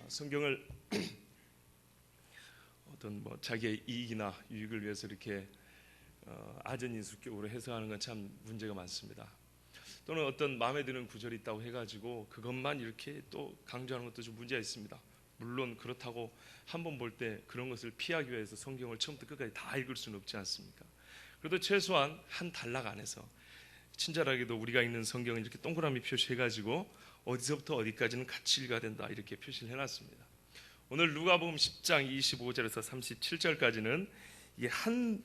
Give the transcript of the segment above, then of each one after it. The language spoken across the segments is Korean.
성경을 어떤 자기의 이익이나 유익을 위해서 이렇게 아전인수격으로 해석하는 건 참 문제가 많습니다. 또는 어떤 마음에 드는 구절이 있다고 해가지고 그것만 이렇게 또 강조하는 것도 좀 문제가 있습니다. 물론 그렇다고 한번 볼 때 그런 것을 피하기 위해서 성경을 처음부터 끝까지 다 읽을 수는 없지 않습니까? 그래도 최소한 한 단락 안에서 친절하게도 우리가 읽는 성경을 이렇게 동그라미 표시해가지고 어디서부터 어디까지는 같이 읽어야 된다 이렇게 표시를 해놨습니다. 오늘 누가복음 10장 25절에서 37절까지는 이게 한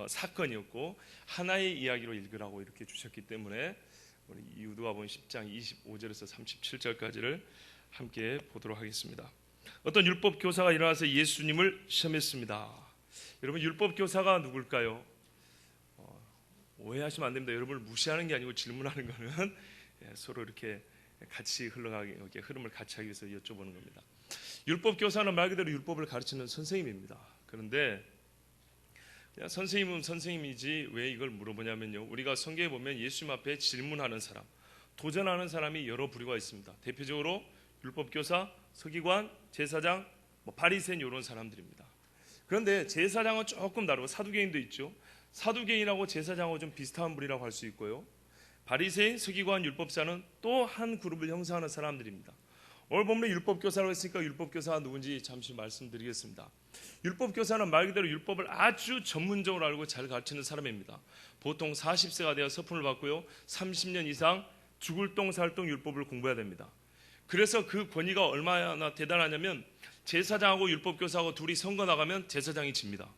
사건이었고 하나의 이야기로 읽으라고 이렇게 주셨기 때문에 우리 누가복음 10장 25절에서 37절까지를 함께 보도록 하겠습니다. 어떤 율법 교사가 일어나서 예수님을 시험했습니다. 여러분, 율법 교사가 누굴까요? 오해하시면 안 됩니다. 여러분을 무시하는 게 아니고 질문하는 거는 서로 이렇게 같이 흘러가게 흐름을 같이 하기 위해서 여쭤보는 겁니다. 율법 교사는 말 그대로 율법을 가르치는 선생님입니다. 그런데 그냥 선생님은 선생님이지 왜 이걸 물어보냐면요, 우리가 성경에 보면 예수님 앞에 질문하는 사람, 도전하는 사람이 여러 부류가 있습니다. 대표적으로 율법 교사, 서기관, 제사장, 바리새인 이런 사람들입니다. 그런데 제사장은 조금 다르고 사두개인도 있죠. 사두개인하고 제사장하고 좀 비슷한 부류라고 할 수 있고요. 바리새인, 서기관, 율법사는 또 한 그룹을 형성하는 사람들입니다. 오늘 본문에 율법교사라고 했으니까 율법교사가 누군지 잠시 말씀드리겠습니다. 율법교사는 말 그대로 율법을 아주 전문적으로 알고 잘 가르치는 사람입니다. 보통 40세가 되어 서fun을 받고요, 30년 이상 죽을 똥 살 똥 율법을 공부해야 됩니다. 그래서 그 권위가 얼마나 대단하냐면 제사장하고 율법교사하고 둘이 선거 나가면 제사장이 집니다.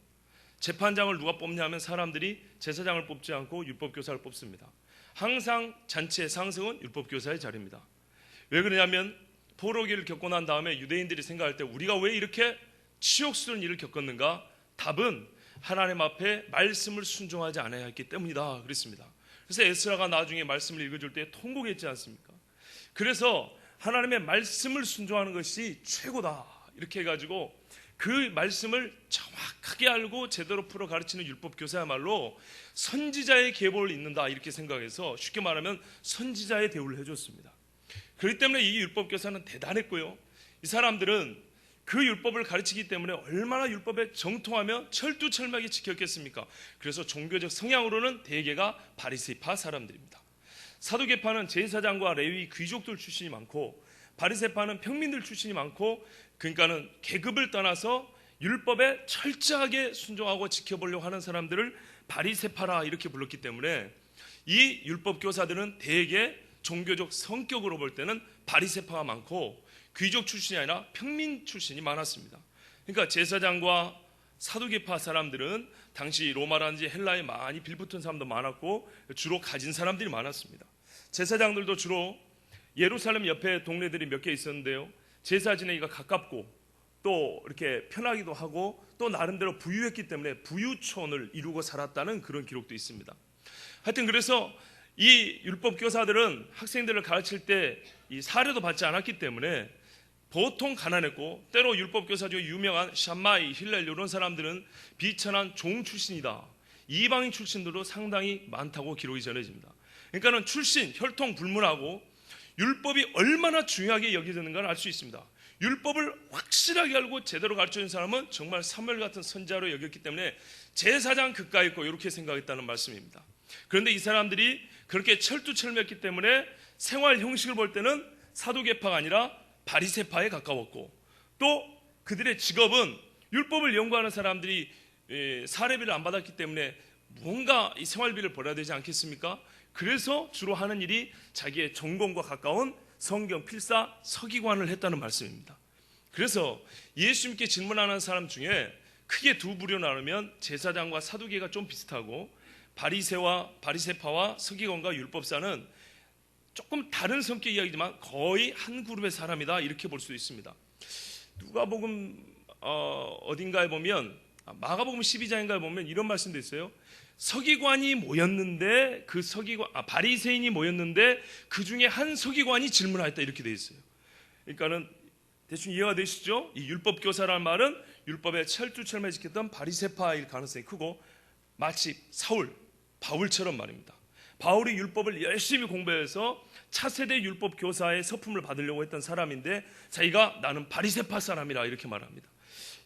재판장을 누가 뽑냐면 사람들이 제사장을 뽑지 않고 율법교사를 뽑습니다. 항상 잔치의 상승은 율법교사의 자리입니다. 왜 그러냐면 포로기를 겪고 난 다음에 유대인들이 생각할 때 우리가 왜 이렇게 치욕스러운 일을 겪었는가? 답은 하나님 앞에 말씀을 순종하지 않아야 했기 때문이다 그랬습니다. 그래서 에스라가 나중에 말씀을 읽어줄 때 통곡했지 않습니까? 그래서 하나님의 말씀을 순종하는 것이 최고다 이렇게 해가지고 그 말씀을 정확하게 알고 제대로 풀어 가르치는 율법교사야말로 선지자의 계보를 잇는다 이렇게 생각해서 쉽게 말하면 선지자의 대우를 해줬습니다. 그렇기 때문에 이 율법교사는 대단했고요, 이 사람들은 그 율법을 가르치기 때문에 얼마나 율법에 정통하며 철두철미하게 지켰겠습니까? 그래서 종교적 성향으로는 대개가 바리새파 사람들입니다. 사두개파는 제사장과 레위 귀족들 출신이 많고 바리새파는 평민들 출신이 많고, 그러니까는 계급을 떠나서 율법에 철저하게 순종하고 지켜보려고 하는 사람들을 바리새파라 이렇게 불렀기 때문에 이 율법 교사들은 대개 종교적 성격으로 볼 때는 바리새파가 많고 귀족 출신이 아니라 평민 출신이 많았습니다. 그러니까 제사장과 사두개파 사람들은 당시 로마라든지 헬라에 많이 빌붙은 사람도 많았고 주로 가진 사람들이 많았습니다. 제사장들도 주로 예루살렘 옆에 동네들이 몇 개 있었는데요, 제사 지내기가 가깝고 또 이렇게 편하기도 하고 또 나름대로 부유했기 때문에 부유촌을 이루고 살았다는 그런 기록도 있습니다. 하여튼 그래서 이 율법 교사들은 학생들을 가르칠 때 이 사례도 받지 않았기 때문에 보통 가난했고, 때로 율법 교사 중에 유명한 샴마이, 힐렐 이런 사람들은 비천한 종 출신이다, 이방인 출신들도 상당히 많다고 기록이 전해집니다. 그러니까는 출신, 혈통 불문하고 율법이 얼마나 중요하게 여겨지는가를 알 수 있습니다. 율법을 확실하게 알고 제대로 가르쳐준 사람은 정말 사무엘 같은 선지자로 여겼기 때문에 제사장 그까이 있고 이렇게 생각했다는 말씀입니다. 그런데 이 사람들이 그렇게 철두철미했기 때문에 생활 형식을 볼 때는 사두개파가 아니라 바리새파에 가까웠고, 또 그들의 직업은 율법을 연구하는 사람들이 사례비를 안 받았기 때문에 뭔가 이 생활비를 벌어야 되지 않겠습니까? 그래서 주로 하는 일이 자기의 전공과 가까운 성경 필사 서기관을 했다는 말씀입니다. 그래서 예수님께 질문하는 사람 중에 크게 두 부류 나누면 제사장과 사두개가 좀 비슷하고 바리새파와 서기관과 율법사는 조금 다른 성격 이야기지만 거의 한 그룹의 사람이다 이렇게 볼 수 있습니다. 누가복음 어딘가에 보면 마가복음 12장인가에 보면 이런 말씀도 있어요. 서기관이 모였는데 바리새인이 모였는데 그 중에 한 서기관이 질문하였다 이렇게 돼 있어요. 그러니까는 대충 이해가 되시죠? 이 율법 교사라는 말은 율법에 철두철미 지켰던 바리새파일 가능성이 크고 마치 바울처럼 말입니다. 바울이 율법을 열심히 공부해서 차세대 율법 교사의 서품을 받으려고 했던 사람인데 자기가 나는 바리새파 사람이라 이렇게 말합니다.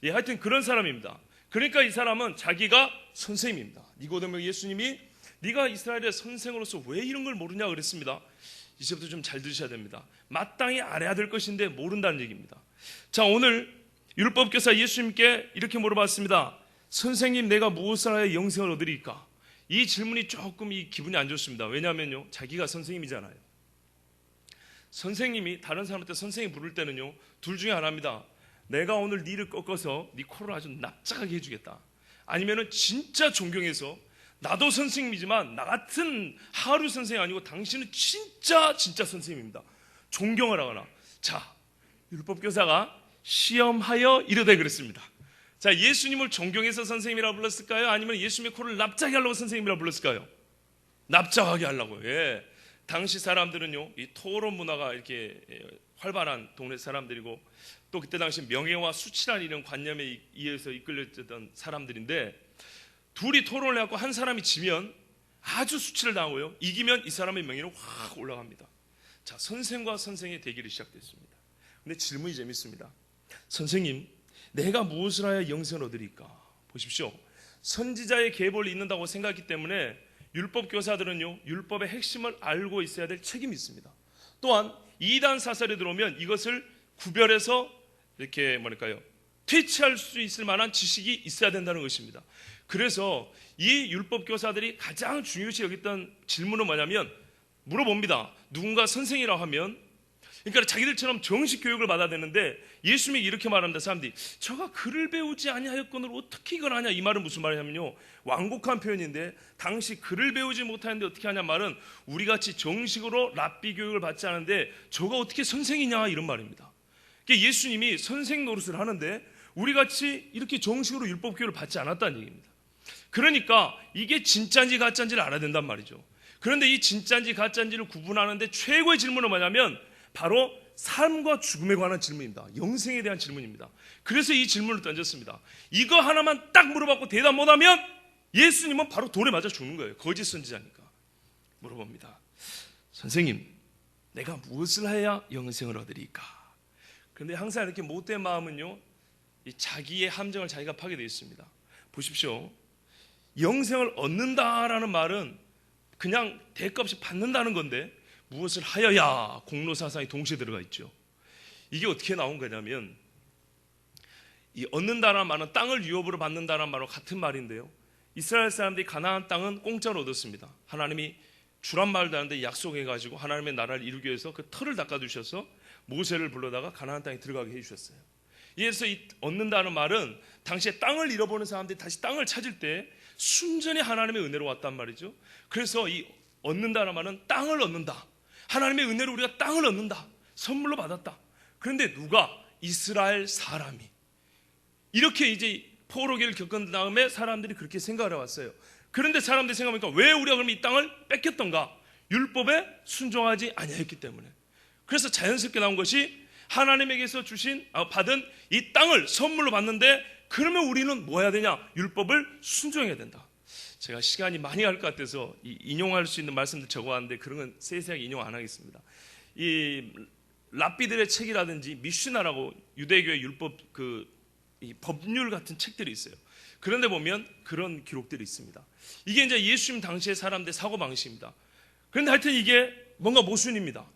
예, 하여튼 그런 사람입니다. 그러니까 이 사람은 자기가 선생님입니다. 니고데모 예수님이 네가 이스라엘의 선생으로서 왜 이런 걸 모르냐 그랬습니다. 이제부터 좀 잘 들으셔야 됩니다. 마땅히 알아야 될 것인데 모른다는 얘기입니다. 자, 오늘 율법교사 예수님께 이렇게 물어봤습니다. 선생님, 내가 무엇을 하여 영생을 얻으리까? 이 질문이 조금 기분이 안 좋습니다. 왜냐하면요, 자기가 선생님이잖아요. 선생님이 다른 사람한테 선생님 부를 때는요, 둘 중에 하나입니다. 내가 오늘 니를 꺾어서 니 코를 아주 납작하게 해주겠다. 아니면은 진짜 존경해서 나도 선생님이지만 나 같은 하루 선생이 아니고 당신은 진짜 선생님입니다. 존경을 하거나. 자, 율법교사가 시험하여 이르되 그랬습니다. 자, 예수님을 존경해서 선생님이라고 불렀을까요? 아니면 예수님의 코를 납작하게 하려고 선생님이라고 불렀을까요? 납작하게 하려고요. 예. 당시 사람들은요, 이 토론 문화가 이렇게 활발한 동네 사람들이고 또 그때 당시 명예와 수치라는 이런 관념에 의해서 이끌렸던 사람들인데 둘이 토론을 해갖고 한 사람이 지면 아주 수치를 당하고요, 이기면 이 사람의 명예는 확 올라갑니다. 자, 선생과 선생의 대결이 시작됐습니다. 근데 질문이 재밌습니다. 선생님, 내가 무엇을 하여 영생을 얻으리까? 보십시오. 선지자의 계보를 잇는다고 생각했기 때문에 율법 교사들은요, 율법의 핵심을 알고 있어야 될 책임이 있습니다. 또한 이단 사설에 들어오면 이것을 구별해서 이렇게 퇴치할 수 있을 만한 지식이 있어야 된다는 것입니다. 그래서 이 율법 교사들이 가장 중요시 여겼던 질문은 뭐냐면 물어봅니다. 누군가 선생이라고 하면, 그러니까 자기들처럼 정식 교육을 받아야 되는데 예수님이 이렇게 말합니다. 사람들이 저가 글을 배우지 아니하였거늘 어떻게 이걸 하냐, 이 말은 무슨 말이냐면요, 완곡한 표현인데 당시 글을 배우지 못하는데 어떻게 하냐 말은 우리같이 정식으로 랍비 교육을 받지 않은데 저가 어떻게 선생이냐, 이런 말입니다. 그러니까 예수님이 선생 노릇을 하는데 우리같이 이렇게 정식으로 율법 교육을 받지 않았다는 얘기입니다. 그러니까 이게 진짜인지 가짜인지를 알아야 된단 말이죠. 그런데 이 진짜인지 가짜인지를 구분하는데 최고의 질문은 뭐냐면 바로 삶과 죽음에 관한 질문입니다. 영생에 대한 질문입니다. 그래서 이 질문을 던졌습니다. 이거 하나만 딱 물어봤고 대답 못하면 예수님은 바로 돌에 맞아 죽는 거예요. 거짓 선지자니까. 물어봅니다. 선생님, 내가 무엇을 해야 영생을 얻으리까? 그런데 항상 이렇게 못된 마음은요, 이 자기의 함정을 자기가 파게 되어 있습니다. 보십시오. 영생을 얻는다라는 말은 그냥 대가 없이 받는다는 건데 무엇을 하여야 공로사상이 동시에 들어가 있죠. 이게 어떻게 나온 거냐면 이 얻는다라는 말은 땅을 유업으로 받는다라는 말과 같은 말인데요, 이스라엘 사람들이 가나안 땅은 공짜로 얻었습니다. 하나님이 주란 말도 하는데 약속해가지고 하나님의 나라를 이루기 위해서 그 터를 닦아주셔서 모세를 불러다가 가나안 땅에 들어가게 해주셨어요. 그래서 이 얻는다는 말은 당시에 땅을 잃어버린 사람들이 다시 땅을 찾을 때 순전히 하나님의 은혜로 왔단 말이죠. 그래서 이 얻는다는 말은 땅을 얻는다, 하나님의 은혜로 우리가 땅을 얻는다, 선물로 받았다. 그런데 누가? 이스라엘 사람이 이렇게 이제 포로기를 겪은 다음에 사람들이 그렇게 생각을 해왔어요. 그런데 사람들이 생각하니까 왜 우리가 그럼 이 땅을 뺏겼던가? 율법에 순종하지 아니했기 때문에. 그래서 자연스럽게 나온 것이 하나님에게서 받은 이 땅을 선물로 받는데, 그러면 우리는 뭐 해야 되냐? 율법을 순종해야 된다. 제가 시간이 많이 갈 것 같아서 인용할 수 있는 말씀들 적어왔는데 그런 건 세세하게 인용 안 하겠습니다. 이 랍비들의 책이라든지 미슈나라고 유대교의 율법 이 법률 같은 책들이 있어요. 그런데 보면 그런 기록들이 있습니다. 이게 이제 예수님 당시의 사람들의 사고방식입니다. 그런데 하여튼 이게 뭔가 모순입니다.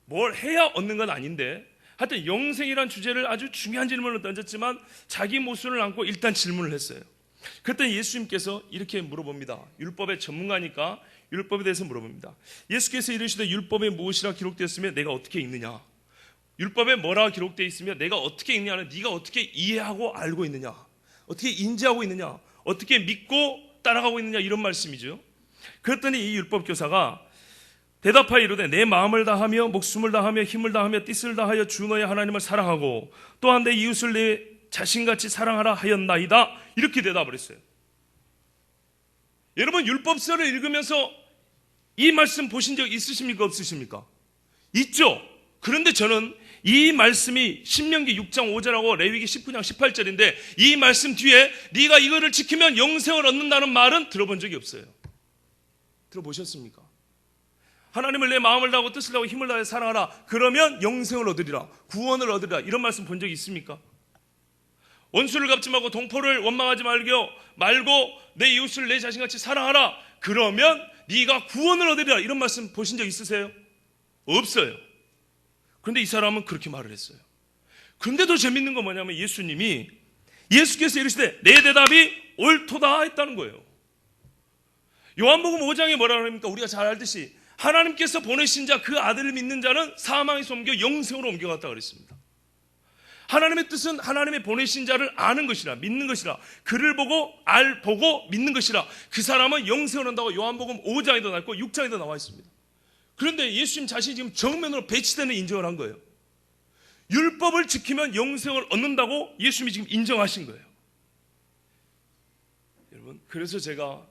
뭘 해야 얻는 건 아닌데 하여튼 영생이란 주제를 아주 중요한 질문을 던졌지만 자기 모순을 안고 일단 질문을 했어요. 그랬더니 예수님께서 이렇게 물어봅니다. 율법의 전문가니까 율법에 대해서 물어봅니다. 예수께서 이르시되 율법에 무엇이라 기록되었으며 내가 어떻게 읽느냐? 율법에 뭐라 기록되어 있으며 내가 어떻게 읽느냐는 네가 어떻게 이해하고 알고 있느냐, 어떻게 인지하고 있느냐, 어떻게 믿고 따라가고 있느냐, 이런 말씀이죠. 그랬더니 이 율법교사가 대답하여 이르되 내 마음을 다하며 목숨을 다하며 힘을 다하며 뜻을 다하여 주 너의 하나님을 사랑하고 또한 내 이웃을 내 자신같이 사랑하라 하였나이다, 이렇게 대답을 했어요. 여러분, 율법서를 읽으면서 이 말씀 보신 적 있으십니까? 없으십니까? 있죠. 그런데 저는 이 말씀이 신명기 6장 5절하고 레위기 19장 18절인데 이 말씀 뒤에 네가 이거를 지키면 영생을 얻는다는 말은 들어본 적이 없어요. 들어보셨습니까? 하나님을 내 마음을 다하고 뜻을 다하고 힘을 다해 사랑하라. 그러면 영생을 얻으리라. 구원을 얻으리라. 이런 말씀 본 적이 있습니까? 원수를 갚지 말고 동포를 원망하지 말고 내 이웃을 내 자신같이 사랑하라. 그러면 네가 구원을 얻으리라. 이런 말씀 보신 적 있으세요? 없어요. 그런데 이 사람은 그렇게 말을 했어요. 그런데 더 재밌는 건 뭐냐면 예수께서 이르시되 내 대답이 옳도다 했다는 거예요. 요한복음 5장에 뭐라 그럽니까? 우리가 잘 알듯이 하나님께서 보내신 자, 그 아들을 믿는 자는 사망에서 옮겨 영생으로 옮겨갔다 그랬습니다. 하나님의 뜻은 하나님의 보내신 자를 아는 것이라, 믿는 것이라, 그를 보고 믿는 것이라, 그 사람은 영생을 얻는다고 요한복음 5장에도 나왔고 6장에도 나와 있습니다. 그런데 예수님 자신이 지금 정면으로 배치되는 인정을 한 거예요. 율법을 지키면 영생을 얻는다고 예수님이 지금 인정하신 거예요. 여러분, 그래서 제가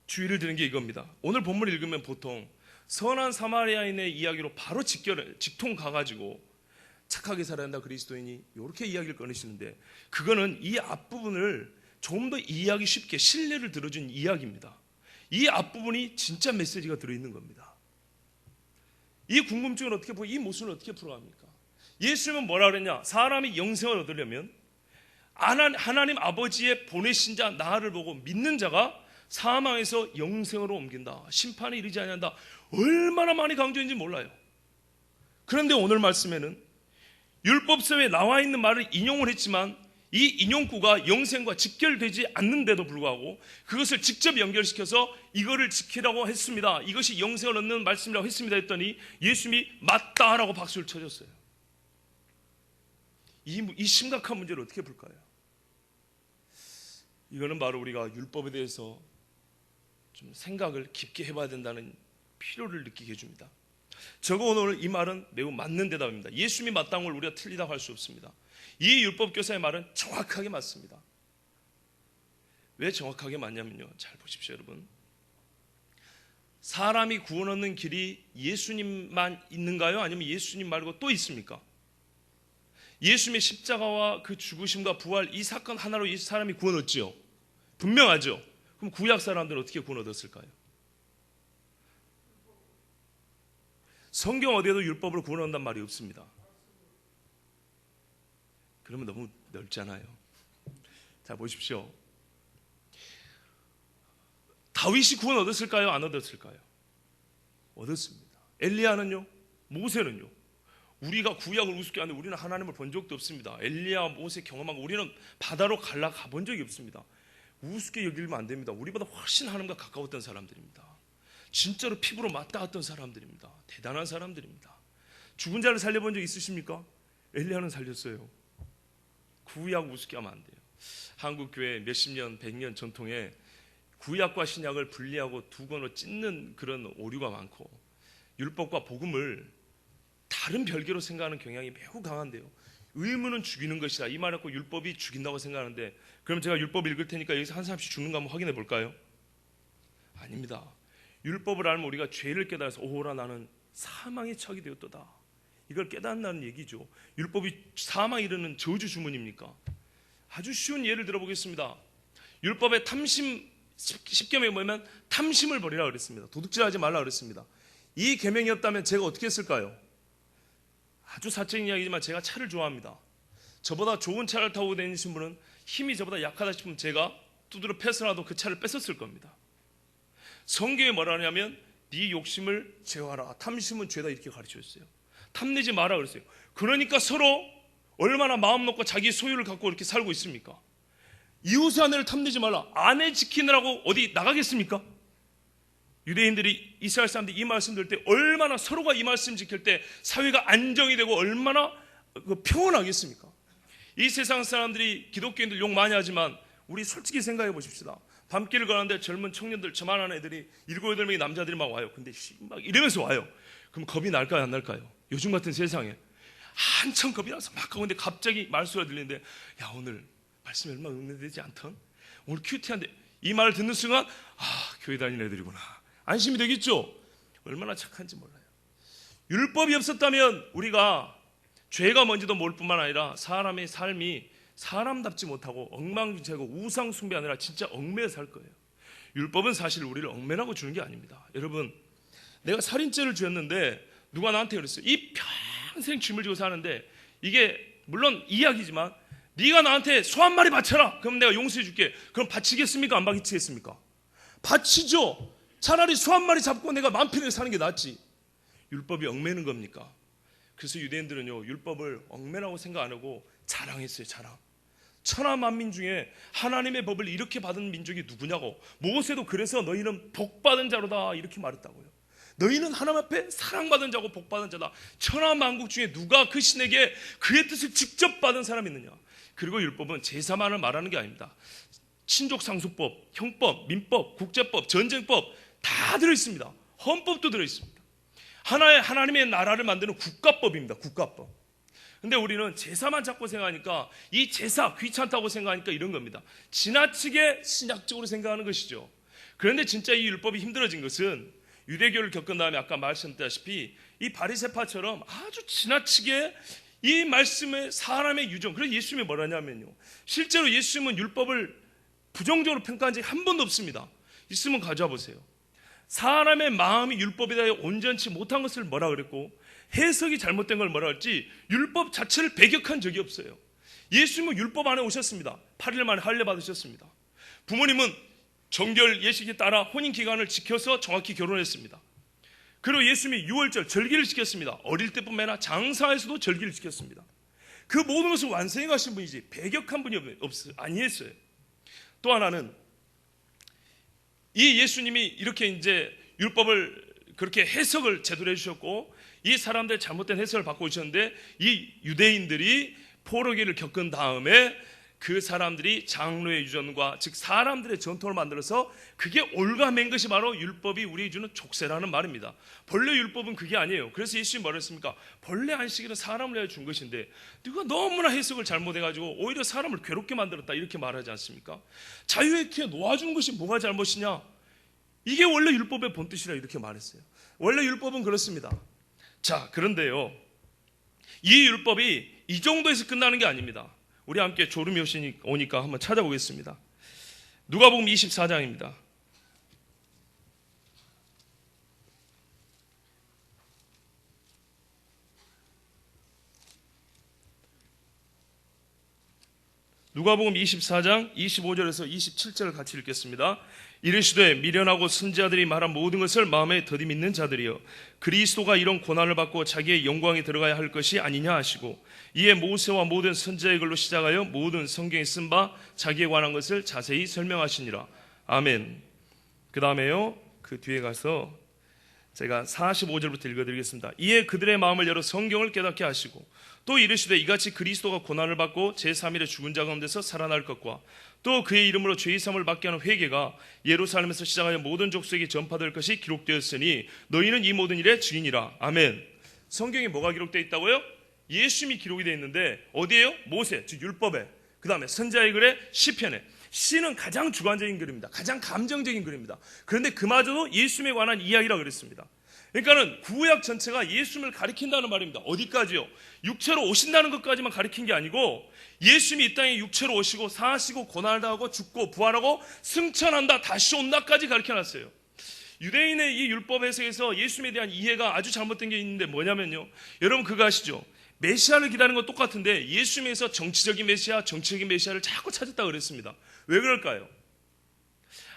주의를 드는 게 이겁니다. 오늘 본문을 읽으면 보통 선한 사마리아인의 이야기로 바로 직통 가가지고 착하게 살아야 한다 그리스도인이 이렇게 이야기를 꺼내시는데, 그거는 이 앞부분을 좀 더 이해하기 쉽게 신뢰를 들어준 이야기입니다. 이 앞부분이 진짜 메시지가 들어있는 겁니다. 이 궁금증을 어떻게 풀고 이 모순을 어떻게 풀어갑니까? 예수님은 뭐라 그랬냐? 사람이 영생을 얻으려면 하나님 아버지의 보내신 자 나를 보고 믿는 자가 사망에서 영생으로 옮긴다. 심판에 이르지 아니한다. 얼마나 많이 강조했는지 몰라요. 그런데 오늘 말씀에는 율법서에 나와 있는 말을 인용을 했지만 이 인용구가 영생과 직결되지 않는데도 불구하고 그것을 직접 연결시켜서 이거를 지키라고 했습니다. 이것이 영생을 얻는 말씀이라고 했습니다 했더니 예수님이 맞다라고 박수를 쳐줬어요. 이 심각한 문제를 어떻게 풀까요? 이거는 바로 우리가 율법에 대해서 좀 생각을 깊게 해봐야 된다는 필요를 느끼게 해줍니다. 저거 오늘 이 말은 매우 맞는 대답입니다. 예수님이 맞다는 걸 우리가 틀리다고 할 수 없습니다. 이 율법교사의 말은 정확하게 맞습니다. 왜 정확하게 맞냐면요, 잘 보십시오 여러분. 사람이 구원 얻는 길이 예수님만 있는가요? 아니면 예수님 말고 또 있습니까? 예수님의 십자가와 그 죽으심과 부활, 이 사건 하나로 이 사람이 구원 얻지요? 분명하죠? 그럼 구약 사람들은 어떻게 구원 얻었을까요? 성경 어디에도 율법으로 구원 얻는다는 말이 없습니다. 그러면 너무 넓잖아요. 자, 보십시오. 다윗이 구원 얻었을까요? 안 얻었을까요? 얻었습니다. 엘리야는요? 모세는요? 우리가 구약을 우습게 하는데 우리는 하나님을 본 적도 없습니다. 엘리야, 모세 경험한 거, 우리는 바다로 가본 적이 없습니다. 우습게 여기면 안 됩니다. 우리보다 훨씬 하나님과 가까웠던 사람들입니다. 진짜로 피부로 맞닿았던 사람들입니다. 대단한 사람들입니다. 죽은 자를 살려본 적 있으십니까? 엘리야는 살렸어요. 구약 우습게 하면 안 돼요. 한국 교회 몇십 년, 100년 전통에 구약과 신약을 분리하고 두 권으로 찢는 그런 오류가 많고, 율법과 복음을 다른 별개로 생각하는 경향이 매우 강한데요. 의무는 죽이는 것이다 이 말을 갖고 율법이 죽인다고 생각하는데, 그럼 제가 율법 읽을 테니까 여기서 한 사람씩 죽는 거 한번 확인해 볼까요? 아닙니다. 율법을 알면 우리가 죄를 깨달아서 오호라 나는 사망의 척이 되었도다, 이걸 깨닫는다는 얘기죠. 율법이 사망에 이르는 저주 주문입니까? 아주 쉬운 예를 들어보겠습니다. 율법의 탐심 10계명이 뭐냐면 탐심을 버리라 그랬습니다. 도둑질하지 말라 그랬습니다. 이 계명이었다면 제가 어떻게 했을까요? 아주 사적인 이야기지만 제가 차를 좋아합니다. 저보다 좋은 차를 타고 다니신 분은 힘이 저보다 약하다 싶으면 제가 두드려 패서라도 그 차를 뺏었을 겁니다. 성경에 뭐라 하냐면 네 욕심을 제어하라, 탐심은 죄다, 이렇게 가르쳐줬어요. 탐내지 마라 그랬어요. 그러니까 서로 얼마나 마음 놓고 자기 소유를 갖고 이렇게 살고 있습니까? 이웃의 아내를 탐내지 말라. 아내 지키느라고 어디 나가겠습니까? 유대인들이, 이스라엘 사람들이 이 말씀 들을 때 얼마나 서로가 이 말씀 지킬 때 사회가 안정이 되고 얼마나 평온하겠습니까? 이 세상 사람들이 기독교인들 욕 많이 하지만 우리 솔직히 생각해 보십시다. 밤길을 가는데 젊은 청년들, 저만한 애들이 7, 8명의 남자들이 막 와요. 근데 막 이러면서 와요. 그럼 겁이 날까요 안 날까요? 요즘 같은 세상에 한참 겁이 나서 막 가는데 갑자기 말소리가 들리는데, 야 오늘 말씀이 얼마 응대되지 않던, 오늘 큐티한데, 이 말을 듣는 순간 교회 다니는 애들이구나, 안심이 되겠죠? 얼마나 착한지 몰라요. 율법이 없었다면 우리가 죄가 뭔지도 모를 뿐만 아니라 사람의 삶이 사람답지 못하고 엉망진창이고 우상 숭배하느라 진짜 얽매여 살 거예요. 율법은 사실 우리를 얽매라고 주는 게 아닙니다. 여러분, 내가 살인죄를 지었는데 누가 나한테 그랬어요. 이 평생 짐을 지고 사는데, 이게 물론 이야기지만 네가 나한테 소 한 마리 바쳐라. 그럼 내가 용서해 줄게. 그럼 바치겠습니까? 안 바치겠습니까? 바치죠. 차라리 소 한 마리 잡고 내가 마음 편하게 사는 게 낫지. 율법이 얽매는 겁니까? 그래서 유대인들은요, 율법을 얽매라고 생각 안 하고 자랑했어요. 자랑. 천하 만민 중에 하나님의 법을 이렇게 받은 민족이 누구냐고. 모세도 그래서 너희는 복받은 자로다 이렇게 말했다고요. 너희는 하나님 앞에 사랑받은 자고 복받은 자다. 천하 만국 중에 누가 그 신에게 그의 뜻을 직접 받은 사람이 있느냐. 그리고 율법은 제사만을 말하는 게 아닙니다. 친족상속법, 형법, 민법, 국제법, 전쟁법 다 들어있습니다. 헌법도 들어있습니다. 하나님의 나라를 만드는 국가법입니다. 국가법. 근데 우리는 제사만 자꾸 생각하니까, 이 제사 귀찮다고 생각하니까 이런 겁니다. 지나치게 신약적으로 생각하는 것이죠. 그런데 진짜 이 율법이 힘들어진 것은 유대교를 겪은 다음에 아까 말씀드렸다시피 이 바리새파처럼 아주 지나치게 이 말씀에 사람의 유정. 그래서 예수님이 뭐라냐면요, 실제로 예수님은 율법을 부정적으로 평가한 적이 한 번도 없습니다. 있으면 가져와 보세요. 사람의 마음이 율법에 대해 온전치 못한 것을 뭐라 그랬고, 해석이 잘못된 걸 뭐라 할지 율법 자체를 배격한 적이 없어요. 예수님은 율법 안에 오셨습니다. 8일 만에 할례 받으셨습니다. 부모님은 정결 예식에 따라 혼인 기간을 지켜서 정확히 결혼했습니다. 그리고 예수님이 유월절 절기를 지켰습니다. 어릴 때뿐만 아니라 장사에서도 절기를 지켰습니다. 그 모든 것을 완성해 가신 분이지 배격한 분이 아니었어요. 또 하나는 이 예수님이 이렇게 이제 율법을 그렇게 해석을 제대로 해주셨고, 이 사람들의 잘못된 해석을 바꿔주셨는데, 이 유대인들이 포로기를 겪은 다음에 그 사람들이 장로의 유전과 즉 사람들의 전통을 만들어서 그게 올가맨 것이 바로 율법이 우리에게 주는 족쇄라는 말입니다. 본래 율법은 그게 아니에요. 그래서 예수님이 뭐라 했습니까? 본래 안식일은 사람을 위하여 준 것인데 누가 너무나 해석을 잘못해가지고 오히려 사람을 괴롭게 만들었다 이렇게 말하지 않습니까? 자유롭게 놓아준 것이 뭐가 잘못이냐? 이게 원래 율법의 본뜻이라 이렇게 말했어요. 원래 율법은 그렇습니다. 자, 그런데요, 이 율법이 이 정도에서 끝나는 게 아닙니다. 우리 함께 졸음이 오니까 한번 찾아보겠습니다. 누가복음 24장입니다. 누가복음 24장 25절에서 27절을 같이 읽겠습니다. 이르시되 미련하고 선지자들이 말한 모든 것을 마음에 더디 믿는 자들이여, 그리스도가 이런 고난을 받고 자기의 영광에 들어가야 할 것이 아니냐 하시고, 이에 모세와 모든 선지자의 글로 시작하여 모든 성경에 쓴 바 자기에 관한 것을 자세히 설명하시니라. 아멘. 그 다음에요, 그 뒤에 가서 제가 45절부터 읽어드리겠습니다. 이에 그들의 마음을 열어 성경을 깨닫게 하시고, 또 이르시되 이같이 그리스도가 고난을 받고 제3일에 죽은 자 가운데서 살아날 것과 또 그의 이름으로 죄의 사함을 받게 하는 회개가 예루살렘에서 시작하여 모든 족속에게 전파될 것이 기록되었으니 너희는 이 모든 일의 증인이라. 아멘. 성경에 뭐가 기록되어 있다고요? 예수님이 기록이 되어 있는데 어디에요? 모세, 즉 율법에, 그 다음에 선지자의 글에, 시편에. 시는 가장 주관적인 글입니다. 가장 감정적인 글입니다. 그런데 그마저도 예수님에 관한 이야기라 그랬습니다. 그러니까는 구약 전체가 예수님을 가리킨다는 말입니다. 어디까지요? 육체로 오신다는 것까지만 가리킨 게 아니고, 예수님이 이 땅에 육체로 오시고 사시고 고난을 당하고 죽고 부활하고 승천한다, 다시 온다까지 가르쳐놨어요. 유대인의 이 율법 해석에서 예수님에 대한 이해가 아주 잘못된 게 있는데 뭐냐면요, 여러분 그거 아시죠? 메시아를 기다리는 건 똑같은데 예수님에서 정치적인 메시아, 정치적인 메시아를 자꾸 찾았다고 그랬습니다. 왜 그럴까요?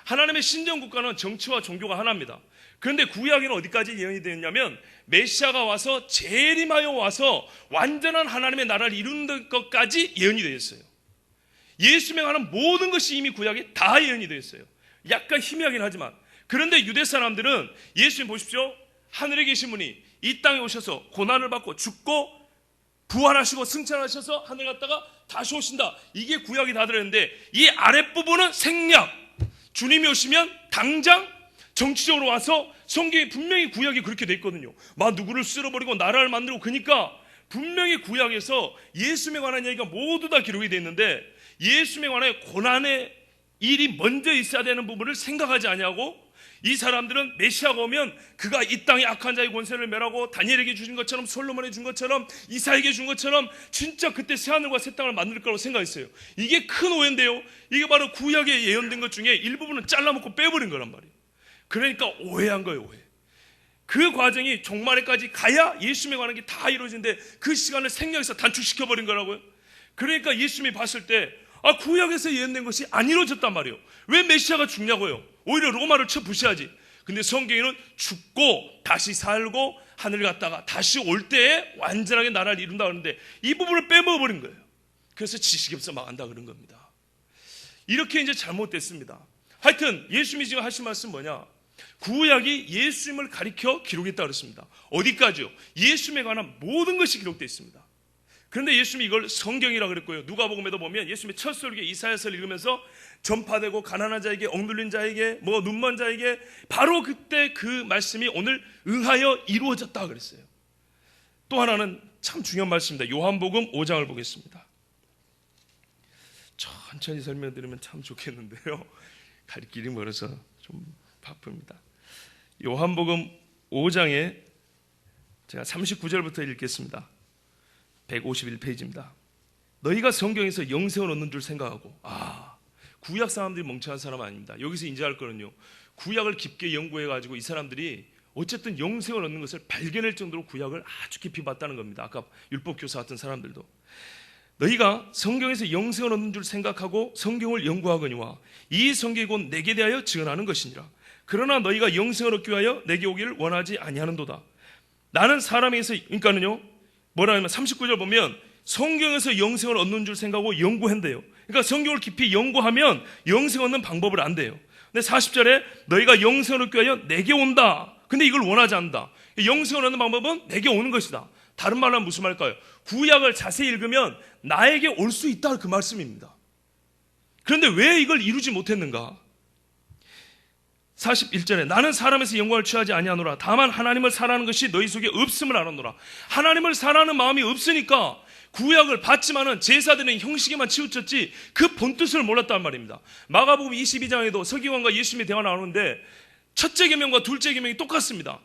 하나님의 신정국가는 정치와 종교가 하나입니다. 그런데 구약에는 어디까지 예언이 되었냐면, 메시아가 와서 재림하여 와서 완전한 하나님의 나라를 이루는 것까지 예언이 되어 있어요. 예수님에 관한 모든 것이 이미 구약에 다 예언이 되어 있어요. 약간 희미하긴 하지만. 그런데 유대 사람들은 예수님 보십시오, 하늘에 계신 분이 이 땅에 오셔서 고난을 받고 죽고 부활하시고 승천하셔서 하늘 갔다가 다시 오신다, 이게 구약이 다 들었는데, 이 아랫부분은 생략. 주님이 오시면 당장 정치적으로 와서, 성경에 분명히 구약이 그렇게 돼 있거든요. 막 누구를 쓸어버리고 나라를 만들고, 그러니까 분명히 구약에서 예수님에 관한 얘기가 모두 다 기록이 돼 있는데, 예수님에 관한 고난의 일이 먼저 있어야 되는 부분을 생각하지 아니하고, 이 사람들은 메시아가 오면 그가 이 땅의 악한 자의 권세를 멸하고 다니엘에게 주신 것처럼, 솔로몬에게 준 것처럼, 이사에게 준 것처럼 진짜 그때 새하늘과 새 땅을 만들 거라고 생각했어요. 이게 큰 오해인데요, 이게 바로 구약에 예언된 것 중에 일부분은 잘라먹고 빼버린 거란 말이에요. 그러니까 오해한 거예요, 오해. 그 과정이 종말에까지 가야 예수님에 관한 게 다 이루어지는데 그 시간을 생략해서 단축시켜버린 거라고요. 그러니까 예수님이 봤을 때 구약에서 예언된 것이 안 이루어졌단 말이에요. 왜 메시아가 죽냐고요. 오히려 로마를 쳐부셔야지. 근데 성경에는 죽고 다시 살고 하늘 갔다가 다시 올 때에 완전하게 나라를 이룬다 그러는데 이 부분을 빼먹어버린 거예요. 그래서 지식이 없어 망한다 그런 겁니다. 이렇게 이제 잘못됐습니다. 하여튼 예수님이 지금 하신 말씀 뭐냐, 구약이 예수님을 가리켜 기록했다 그랬습니다. 어디까지요? 예수님에 관한 모든 것이 기록되어 있습니다. 그런데 예수님이 이걸 성경이라 그랬고요. 누가복음에도 보면 예수님이 첫 설교 이사야서를 읽으면서 전파되고 가난한 자에게, 억눌린 자에게, 눈먼 자에게 바로 그때 그 말씀이 오늘 응하여 이루어졌다 그랬어요. 또 하나는 참 중요한 말씀입니다. 요한복음 5장을 보겠습니다. 천천히 설명드리면 참 좋겠는데요, 갈 길이 멀어서 좀 바쁩니다. 요한복음 5장에 제가 39절부터 읽겠습니다. 151페이지입니다. 너희가 성경에서 영생을 얻는 줄 생각하고, 구약 사람들이 멍청한 사람 아닙니다. 여기서 인지할 거는요, 구약을 깊게 연구해가지고 이 사람들이 어쨌든 영생을 얻는 것을 발견할 정도로 구약을 아주 깊이 봤다는 겁니다. 아까 율법교사 같은 사람들도. 너희가 성경에서 영생을 얻는 줄 생각하고 성경을 연구하거니와 이 성경이 곧 내게 대하여 증언하는 것이니라. 그러나 너희가 영생을 얻기 위하여 내게 오기를 원하지 아니하는도다. 나는 사람에서, 그러니까는요, 뭐라 하면 39절 보면 성경에서 영생을 얻는 줄 생각하고 연구한대요. 그러니까 성경을 깊이 연구하면 영생 얻는 방법을 안대요. 근데 40절에 너희가 영생을 얻기 위하여 내게 온다. 근데 이걸 원하지 않는다. 영생을 얻는 방법은 내게 오는 것이다. 다른 말로 하면 무슨 말일까요? 구약을 자세히 읽으면 나에게 올 수 있다 그 말씀입니다. 그런데 왜 이걸 이루지 못했는가? 41절에 나는 사람에서 영광을 취하지 아니하노라. 다만 하나님을 사랑하는 것이 너희 속에 없음을 알았노라. 하나님을 사랑하는 마음이 없으니까 구약을 받지만은 제사드리는 형식에만 치우쳤지 그 본뜻을 몰랐단 말입니다. 마가복음 22장에도 서기관과 예수님의 대화가 나오는데 첫째 계명과 둘째 계명이 똑같습니다.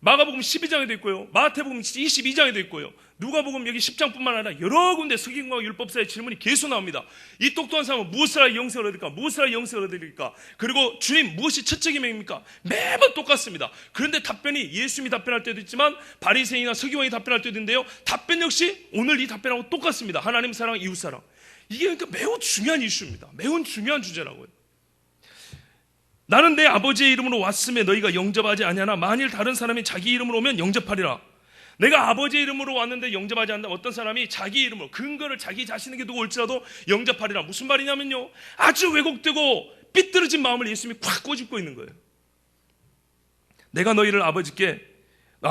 마가복음 12장에도 있고요, 마태복음 22장에도 있고요, 누가복음 여기 10장뿐만 아니라 여러 군데 서기관과 율법사의 질문이 계속 나옵니다. 이 똑똑한 사람은 무엇을 하여 영생을 얻을까? 무엇을 하여 영생을 얻을까? 그리고 주님 무엇이 첫째 계명입니까? 매번 똑같습니다. 그런데 답변이 예수님이 답변할 때도 있지만 바리새인이나 서기관이 답변할 때도 있는데요, 답변 역시 오늘 이 답변하고 똑같습니다. 하나님 사랑, 이웃 사랑. 이게 그러니까 매우 중요한 이슈입니다. 매우 중요한 주제라고요. 나는 내 아버지의 이름으로 왔음에 너희가 영접하지 아니하나 만일 다른 사람이 자기 이름으로 오면 영접하리라. 내가 아버지의 이름으로 왔는데 영접하지 않는다. 어떤 사람이 자기 이름으로 근거를 자기 자신에게 두고 올지라도 영접하리라. 무슨 말이냐면요, 아주 왜곡되고 삐뚤어진 마음을 예수님이 콱 꼬집고 있는 거예요. 내가 너희를 아버지께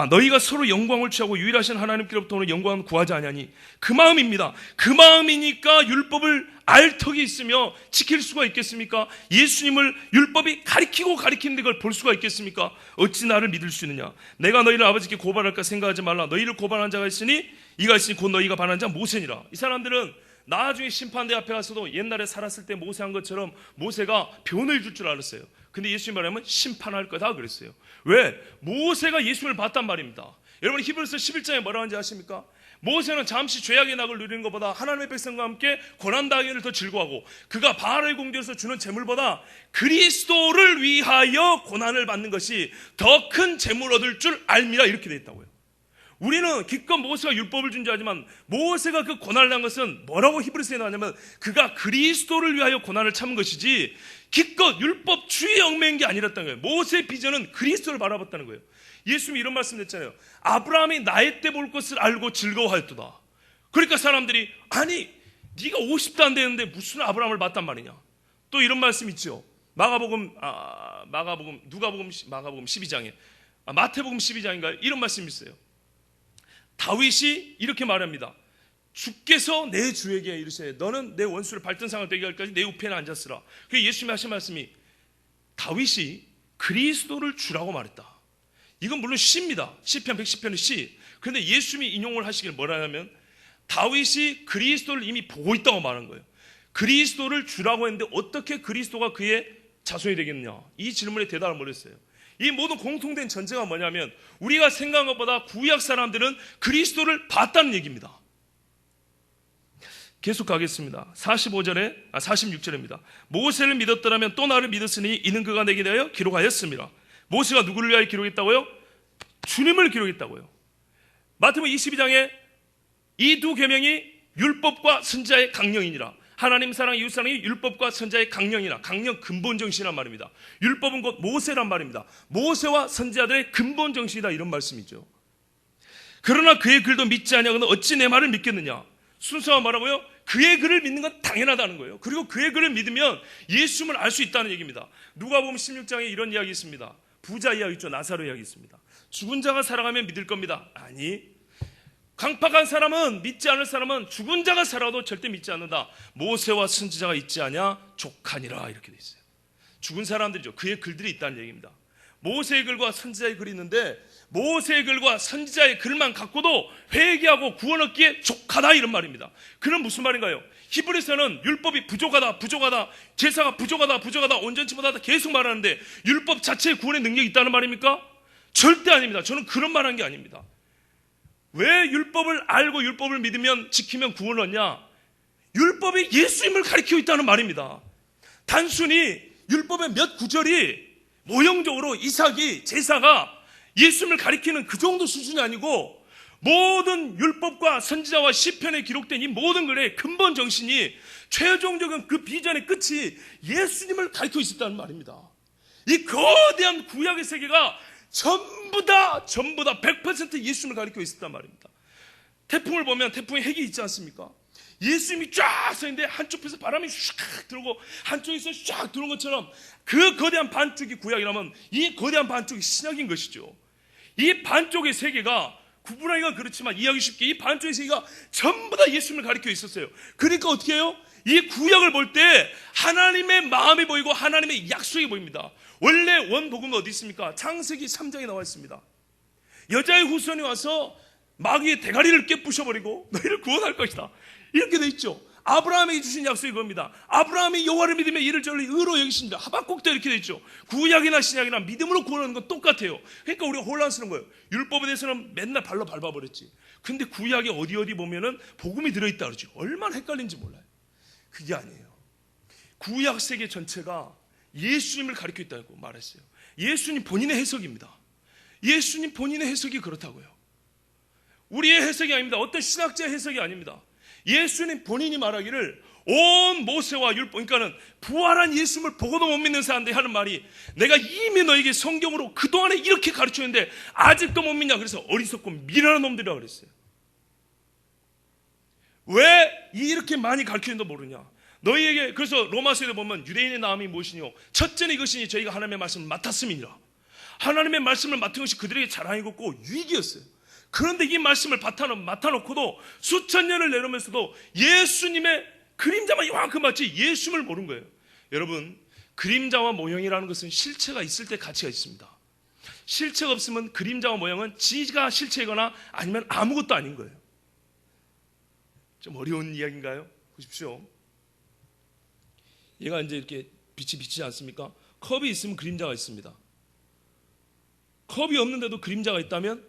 너희가 서로 영광을 취하고 유일하신 하나님께로부터 오는 영광은 구하지 아니하니 그 마음입니다. 그 마음이니까 율법을 알 턱이 있으며 지킬 수가 있겠습니까? 예수님을 율법이 가리키고 가리키는 걸 볼 수가 있겠습니까? 어찌 나를 믿을 수 있느냐? 내가 너희를 아버지께 고발할까 생각하지 말라. 너희를 고발한 자가 있으니 이가 있으니 곧 너희가 반한 자 모세니라. 이 사람들은 나중에 심판대 앞에 가서도 옛날에 살았을 때 모세한 것처럼 모세가 변호해 줄 줄 알았어요. 근데 예수님 말하면 심판할 거다 그랬어요. 왜? 모세가 예수님을 봤단 말입니다. 여러분 히브리서 11장에 뭐라고 하는지 아십니까? 모세는 잠시 죄악의 낙을 누리는 것보다 하나님의 백성과 함께 고난당하기를 더 즐거워하고 그가 바알의 공주에서 주는 재물보다 그리스도를 위하여 고난을 받는 것이 더 큰 재물 얻을 줄 알미라 이렇게 되어 있다고요. 우리는 기껏 모세가 율법을 준지하지만 모세가 그 고난을 한 것은 뭐라고 히브리서에 나왔냐면 그가 그리스도를 위하여 고난을 참은 것이지 기껏 율법주의에 얽매인 게 아니랬다는 거예요. 모세의 비전은 그리스도를 바라봤다는 거예요. 예수님이 이런 말씀 했잖아요. 아브라함이 나이 때 볼 것을 알고 즐거워하였도다. 그러니까 사람들이 아니 네가 50도 안 되는데 무슨 아브라함을 봤단 말이냐. 또 이런 말씀 있죠. 마가복음 12장에 마태복음 12장인가요? 이런 말씀이 있어요. 다윗이 이렇게 말합니다. 주께서 내 주에게 이르시되 너는 내 원수를 발등상을 되게 할까지 내 우편에 앉았으라. 그래서 예수님이 하신 말씀이 다윗이 그리스도를 주라고 말했다. 이건 물론 시입니다. 시편 110편의 시. 그런데 예수님이 인용을 하시길 뭐라 하냐면 다윗이 그리스도를 이미 보고 있다고 말한 거예요. 그리스도를 주라고 했는데 어떻게 그리스도가 그의 자손이 되겠느냐. 이 질문에 대답을 못했어요. 이 모든 공통된 전제가 뭐냐면 우리가 생각한 것보다 구약 사람들은 그리스도를 봤다는 얘기입니다. 계속 가겠습니다. 46절입니다. 모세를 믿었더라면 또 나를 믿었으니 이는 그가 내게 대하여 기록하였습니다. 모세가 누구를 위하여 기록했다고요? 주님을 기록했다고요. 마태복음 22장에 이 두 계명이 율법과 선지자의 강령이니라. 하나님 사랑, 이웃 사랑이 율법과 선지자의 강령이라. 강령 근본 정신이란 말입니다. 율법은 곧 모세란 말입니다. 모세와 선지자들의 근본 정신이다, 이런 말씀이죠. 그러나 그의 글도 믿지 아니하거든 어찌 내 말을 믿겠느냐. 순서가 뭐라고요? 그의 글을 믿는 건 당연하다는 거예요. 그리고 그의 글을 믿으면 예수님을 알 수 있다는 얘기입니다. 누가복음 16장에 이런 이야기 있습니다. 부자 이야기 있죠. 나사로 이야기 있습니다. 죽은 자가 살아가면 믿을 겁니다. 아니, 강팍한 사람은, 믿지 않을 사람은 죽은 자가 살아도 절대 믿지 않는다. 모세와 선지자가 있지 않냐 족하니라, 이렇게 돼 있어요. 죽은 사람들이죠. 그의 글들이 있다는 얘기입니다. 모세의 글과 선지자의 글이 있는데 모세의 글과 선지자의 글만 갖고도 회개하고 구원 얻기에 족하다, 이런 말입니다. 그는 무슨 말인가요? 히브리서는 율법이 부족하다, 제사가 부족하다, 온전치 못하다 계속 말하는데 율법 자체에 구원의 능력이 있다는 말입니까? 절대 아닙니다. 저는 그런 말한 게 아닙니다. 왜 율법을 알고 율법을 믿으면, 지키면 구원을 얻냐? 율법이 예수님을 가리키고 있다는 말입니다. 단순히 율법의 몇 구절이 모형적으로 이삭이, 제사가 예수님을 가리키는 그 정도 수준이 아니고 모든 율법과 선지자와 시편에 기록된 이 모든 글의 근본 정신이, 최종적인 그 비전의 끝이 예수님을 가리키고 있었다는 말입니다. 이 거대한 구약의 세계가 전부 다 100% 예수님을 가리키고 있었단 말입니다. 태풍을 보면 태풍에 핵이 있지 않습니까? 예수님이 쫙 서 있는데 한쪽에서 바람이 샥 들어오고 한쪽에서 쫙 들어온 것처럼 그 거대한 반쪽이 구약이라면 이 거대한 반쪽이 신약인 것이죠. 이 반쪽의 세계가 구분하기가 그렇지만 이해하기 쉽게 이 반쪽의 세계가 전부 다 예수님을 가리키고 있었어요. 그러니까 어떻게 해요? 이 구약을 볼 때 하나님의 마음이 보이고 하나님의 약속이 보입니다. 원래 원복음은 어디 있습니까? 창세기 3장에 나와 있습니다. 여자의 후손이 와서 마귀의 대가리를 깨부셔버리고 너희를 구원할 것이다, 이렇게 돼 있죠. 아브라함에게 주신 약속이 그겁니다. 아브라함이 여호와를 믿으며 이를 저를 의로 여기십니다. 하박국도 이렇게 돼 있죠. 구약이나 신약이나 믿음으로 구원하는 건 똑같아요. 그러니까 우리가 혼란스러운 거예요. 율법에 대해서는 맨날 발로 밟아버렸지. 근데 구약에 어디 보면은 복음이 들어있다 그러지. 얼마나 헷갈린지 몰라요. 그게 아니에요. 구약 세계 전체가 예수님을 가리키고 있다고 말했어요. 예수님 본인의 해석입니다. 예수님 본인의 해석이 그렇다고요. 우리의 해석이 아닙니다. 어떤 신학자의 해석이 아닙니다. 예수님 본인이 말하기를 온 모세와 율법, 그러니까는 부활한 예수님을 보고도 못 믿는 사람들이 하는 말이, 내가 이미 너에게 성경으로 그동안에 이렇게 가르쳤는데 아직도 못 믿냐, 그래서 어리석고 미련한 놈들이라고 그랬어요. 왜 이렇게 많이 가르치는도 모르냐. 너희에게, 그래서 로마서에 보면 유대인의 나음이 무엇이뇨, 첫째는 이것이니 저희가 하나님의 말씀을 맡았음이니라. 하나님의 말씀을 맡은 것이 그들에게 자랑이었고 유익이었어요. 그런데 이 말씀을 맡아놓고도 수천 년을 내놓으면서도 예수님의 그림자만 이만큼 맞지 예수님을 모르는 거예요. 여러분, 그림자와 모형이라는 것은 실체가 있을 때 가치가 있습니다. 실체가 없으면 그림자와 모형은 지가 실체이거나 아니면 아무것도 아닌 거예요. 좀 어려운 이야기인가요? 보십시오. 얘가 이제 이렇게 빛이 비치지 않습니까? 컵이 있으면 그림자가 있습니다. 컵이 없는데도 그림자가 있다면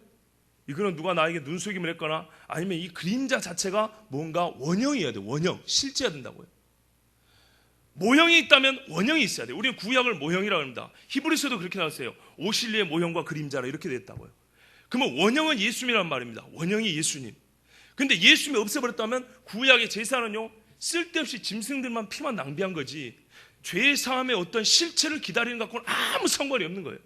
이거는 누가 나에게 눈속임을 했거나 아니면 이 그림자 자체가 뭔가 원형이어야 돼요. 원형, 실제해야 된다고요. 모형이 있다면 원형이 있어야 돼요. 우리는 구약을 모형이라고 합니다. 히브리서도 그렇게 나왔어요. 오실리의 모형과 그림자라 이렇게 됐다고요. 그러면 원형은 예수님이란 말입니다. 원형이 예수님. 근데 예수님이 없애버렸다면 구약의 제사는요, 쓸데없이 짐승들만 피만 낭비한 거지 죄 사함의 어떤 실체를 기다리는 것 갖고는 아무 상관이 없는 거예요.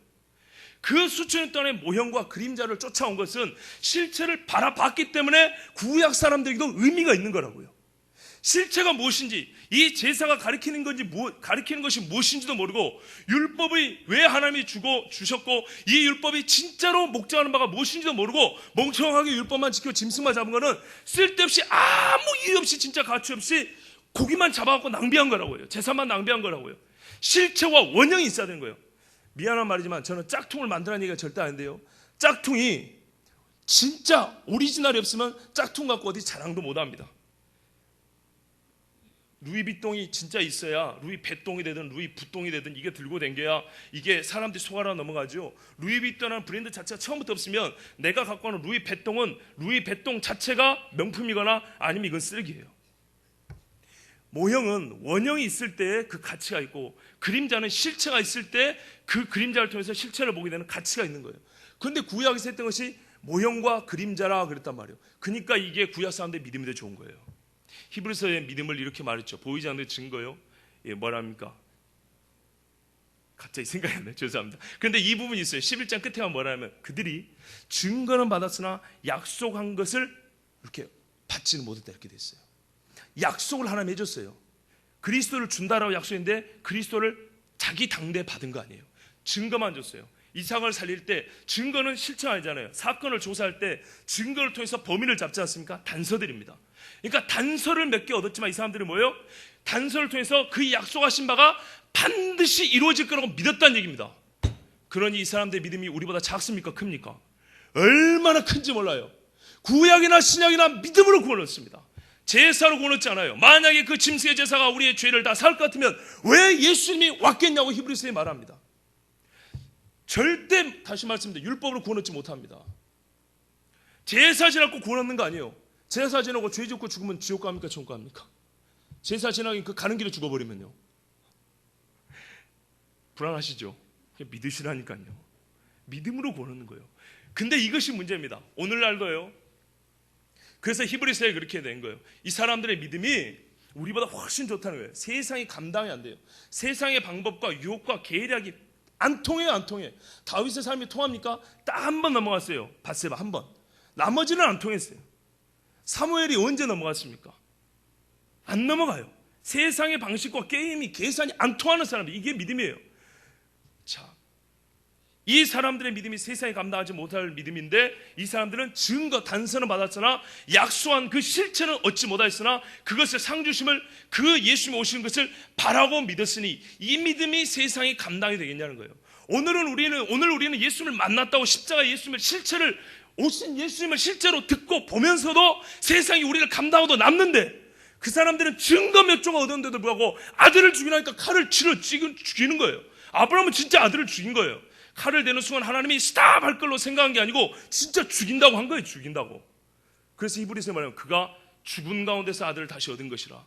그 수천 년 동안의 모형과 그림자를 쫓아온 것은 실체를 바라봤기 때문에 구약 사람들에게도 의미가 있는 거라고요. 실체가 무엇인지, 이 제사가 가리키는 것이 무엇인지도 모르고, 율법이 왜 하나님이 주셨고 이 율법이 진짜로 목적하는 바가 무엇인지도 모르고 멍청하게 율법만 지키고 짐승만 잡은 거는 쓸데없이 아무 이유 없이, 진짜 가치 없이 고기만 잡아갖고 낭비한 거라고요. 제사만 낭비한 거라고요. 실체와 원형이 있어야 되는 거예요. 미안한 말이지만 저는 짝퉁을 만들라는 얘기가 절대 아닌데요, 짝퉁이 진짜 오리지널이 없으면 짝퉁 갖고 어디 자랑도 못합니다. 루이비통이 진짜 있어야, 루이 배똥이 되든 루이 붓똥이 되든 이게 들고 댕겨야 이게 사람들이 속아라 넘어가죠. 루이비통이라는 브랜드 자체가 처음부터 없으면 내가 갖고 하는 루이 배똥은 루이 배똥 자체가 명품이거나 아니면 이건 쓰레기예요. 모형은 원형이 있을 때 그 가치가 있고, 그림자는 실체가 있을 때 그 그림자를 통해서 실체를 보게 되는 가치가 있는 거예요. 그런데 구약에서 했던 것이 모형과 그림자라 그랬단 말이에요. 그러니까 이게 구약 사람들의 믿음이 더 좋은 거예요. 히브리서의 믿음을 이렇게 말했죠. 보이지 않는 증거요. 뭐랍니까? 갑자기 생각이 안 나요. 죄송합니다. 그런데 이 부분이 있어요. 11장 끝에 가면 뭐라면 그들이 증거는 받았으나 약속한 것을 이렇게 받지는 못했다 이렇게 됐어요. 약속을 하나님 해줬어요. 그리스도를 준다라고 약속했는데 그리스도를 자기 당대에 받은 거 아니에요. 증거만 줬어요. 이삭을 살릴 때 증거는 실체 아니잖아요. 사건을 조사할 때 증거를 통해서 범인을 잡지 않습니까? 단서들입니다. 그러니까 단서를 몇 개 얻었지만 이 사람들이 뭐예요? 단서를 통해서 그 약속하신 바가 반드시 이루어질 거라고 믿었다는 얘기입니다. 그러니 이 사람들의 믿음이 우리보다 작습니까? 큽니까? 얼마나 큰지 몰라요. 구약이나 신약이나 믿음으로 구원했습니다. 제사로 구원했지 않아요. 만약에 그 짐승의 제사가 우리의 죄를 다 살 것 같으면 왜 예수님이 왔겠냐고 히브리서에 말합니다. 절대 다시 말씀드립니다. 율법으로 구원받지 못합니다. 제사 지나고 구원받는 거 아니에요. 제사 지나고 죄 짓고 죽으면 지옥 갑니까? 천국 갑니까? 제사 지나고 그 가는 길에 죽어버리면요. 불안하시죠? 믿으시라니까요. 믿음으로 구원하는 거예요. 근데 이것이 문제입니다. 오늘날도요. 그래서 히브리서에 그렇게 된 거예요. 이 사람들의 믿음이 우리보다 훨씬 좋다는 거예요. 세상이 감당이 안 돼요. 세상의 방법과 유혹과 계략이 안 통해요. 안 통해. 다윗의 삶이 통합니까? 딱 한 번 넘어갔어요. 밧세바 한 번. 나머지는 안 통했어요. 사무엘이 언제 넘어갔습니까? 안 넘어가요. 세상의 방식과 게임이 계산이 안 통하는 사람들, 이게 믿음이에요. 자, 이 사람들의 믿음이 세상에 감당하지 못할 믿음인데 이 사람들은 증거 단서는 받았으나 약속한 그 실체는 얻지 못하였으나 그것을 상주심을 그 예수님이 오시는 것을 바라고 믿었으니 이 믿음이 세상이 감당이 되겠냐는 거예요. 오늘 우리는 예수님을 만났다고 십자가 예수님의 실체를 오신 예수님을 실제로 듣고 보면서도 세상이 우리를 감당하고 남는데 그 사람들은 증거 몇 조가 얻었는데도 불구하고 아들을 죽이라니까 칼을 치러 죽이는 거예요. 아브라함은 진짜 아들을 죽인 거예요. 칼을 대는 순간 하나님이 스탑할 걸로 생각한 게 아니고 진짜 죽인다고 한 거예요. 죽인다고. 그래서 히브리서에 말하면 그가 죽은 가운데서 아들을 다시 얻은 것이라.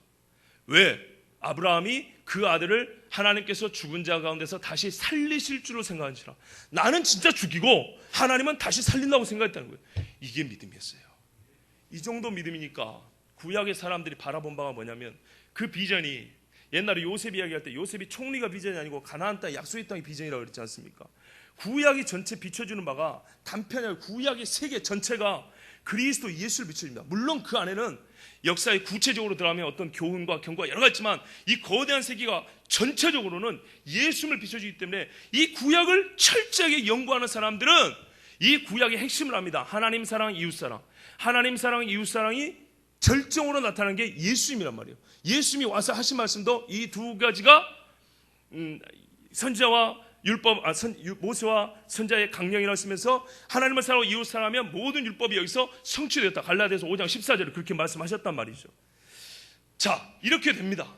왜? 아브라함이 그 아들을 하나님께서 죽은 자 가운데서 다시 살리실 줄로 생각하시라. 나는 진짜 죽이고 하나님은 다시 살린다고 생각했다는 거예요. 이게 믿음이었어요. 이 정도 믿음이니까 구약의 사람들이 바라본 바가 뭐냐면 그 비전이 옛날에 요셉 이야기할 때 요셉이 총리가 비전이 아니고 가나안 땅 약속의 땅이 비전이라고 그랬지 않습니까? 구약이 전체 비춰주는 바가 단편이 아니라 구약의 세계 전체가 그리스도 예수를 비춰줍니다. 물론 그 안에는 역사에 구체적으로 들어가면 어떤 교훈과 경고가 여러 가지 있지만 이 거대한 세계가 전체적으로는 예수를 비춰주기 때문에 이 구약을 철저하게 연구하는 사람들은 이 구약의 핵심을 압니다. 하나님 사랑, 이웃 사랑. 하나님 사랑, 이웃 사랑이 절정으로 나타나는 게 예수님이란 말이에요. 예수님이 와서 하신 말씀도 이 두 가지가 선지자와 모세와 선지자의 강령이라고 쓰면서 하나님을 사랑하고 이웃 사랑하면 모든 율법이 여기서 성취되었다. 갈라디아서 5장 14절에 그렇게 말씀하셨단 말이죠. 자, 이렇게 됩니다.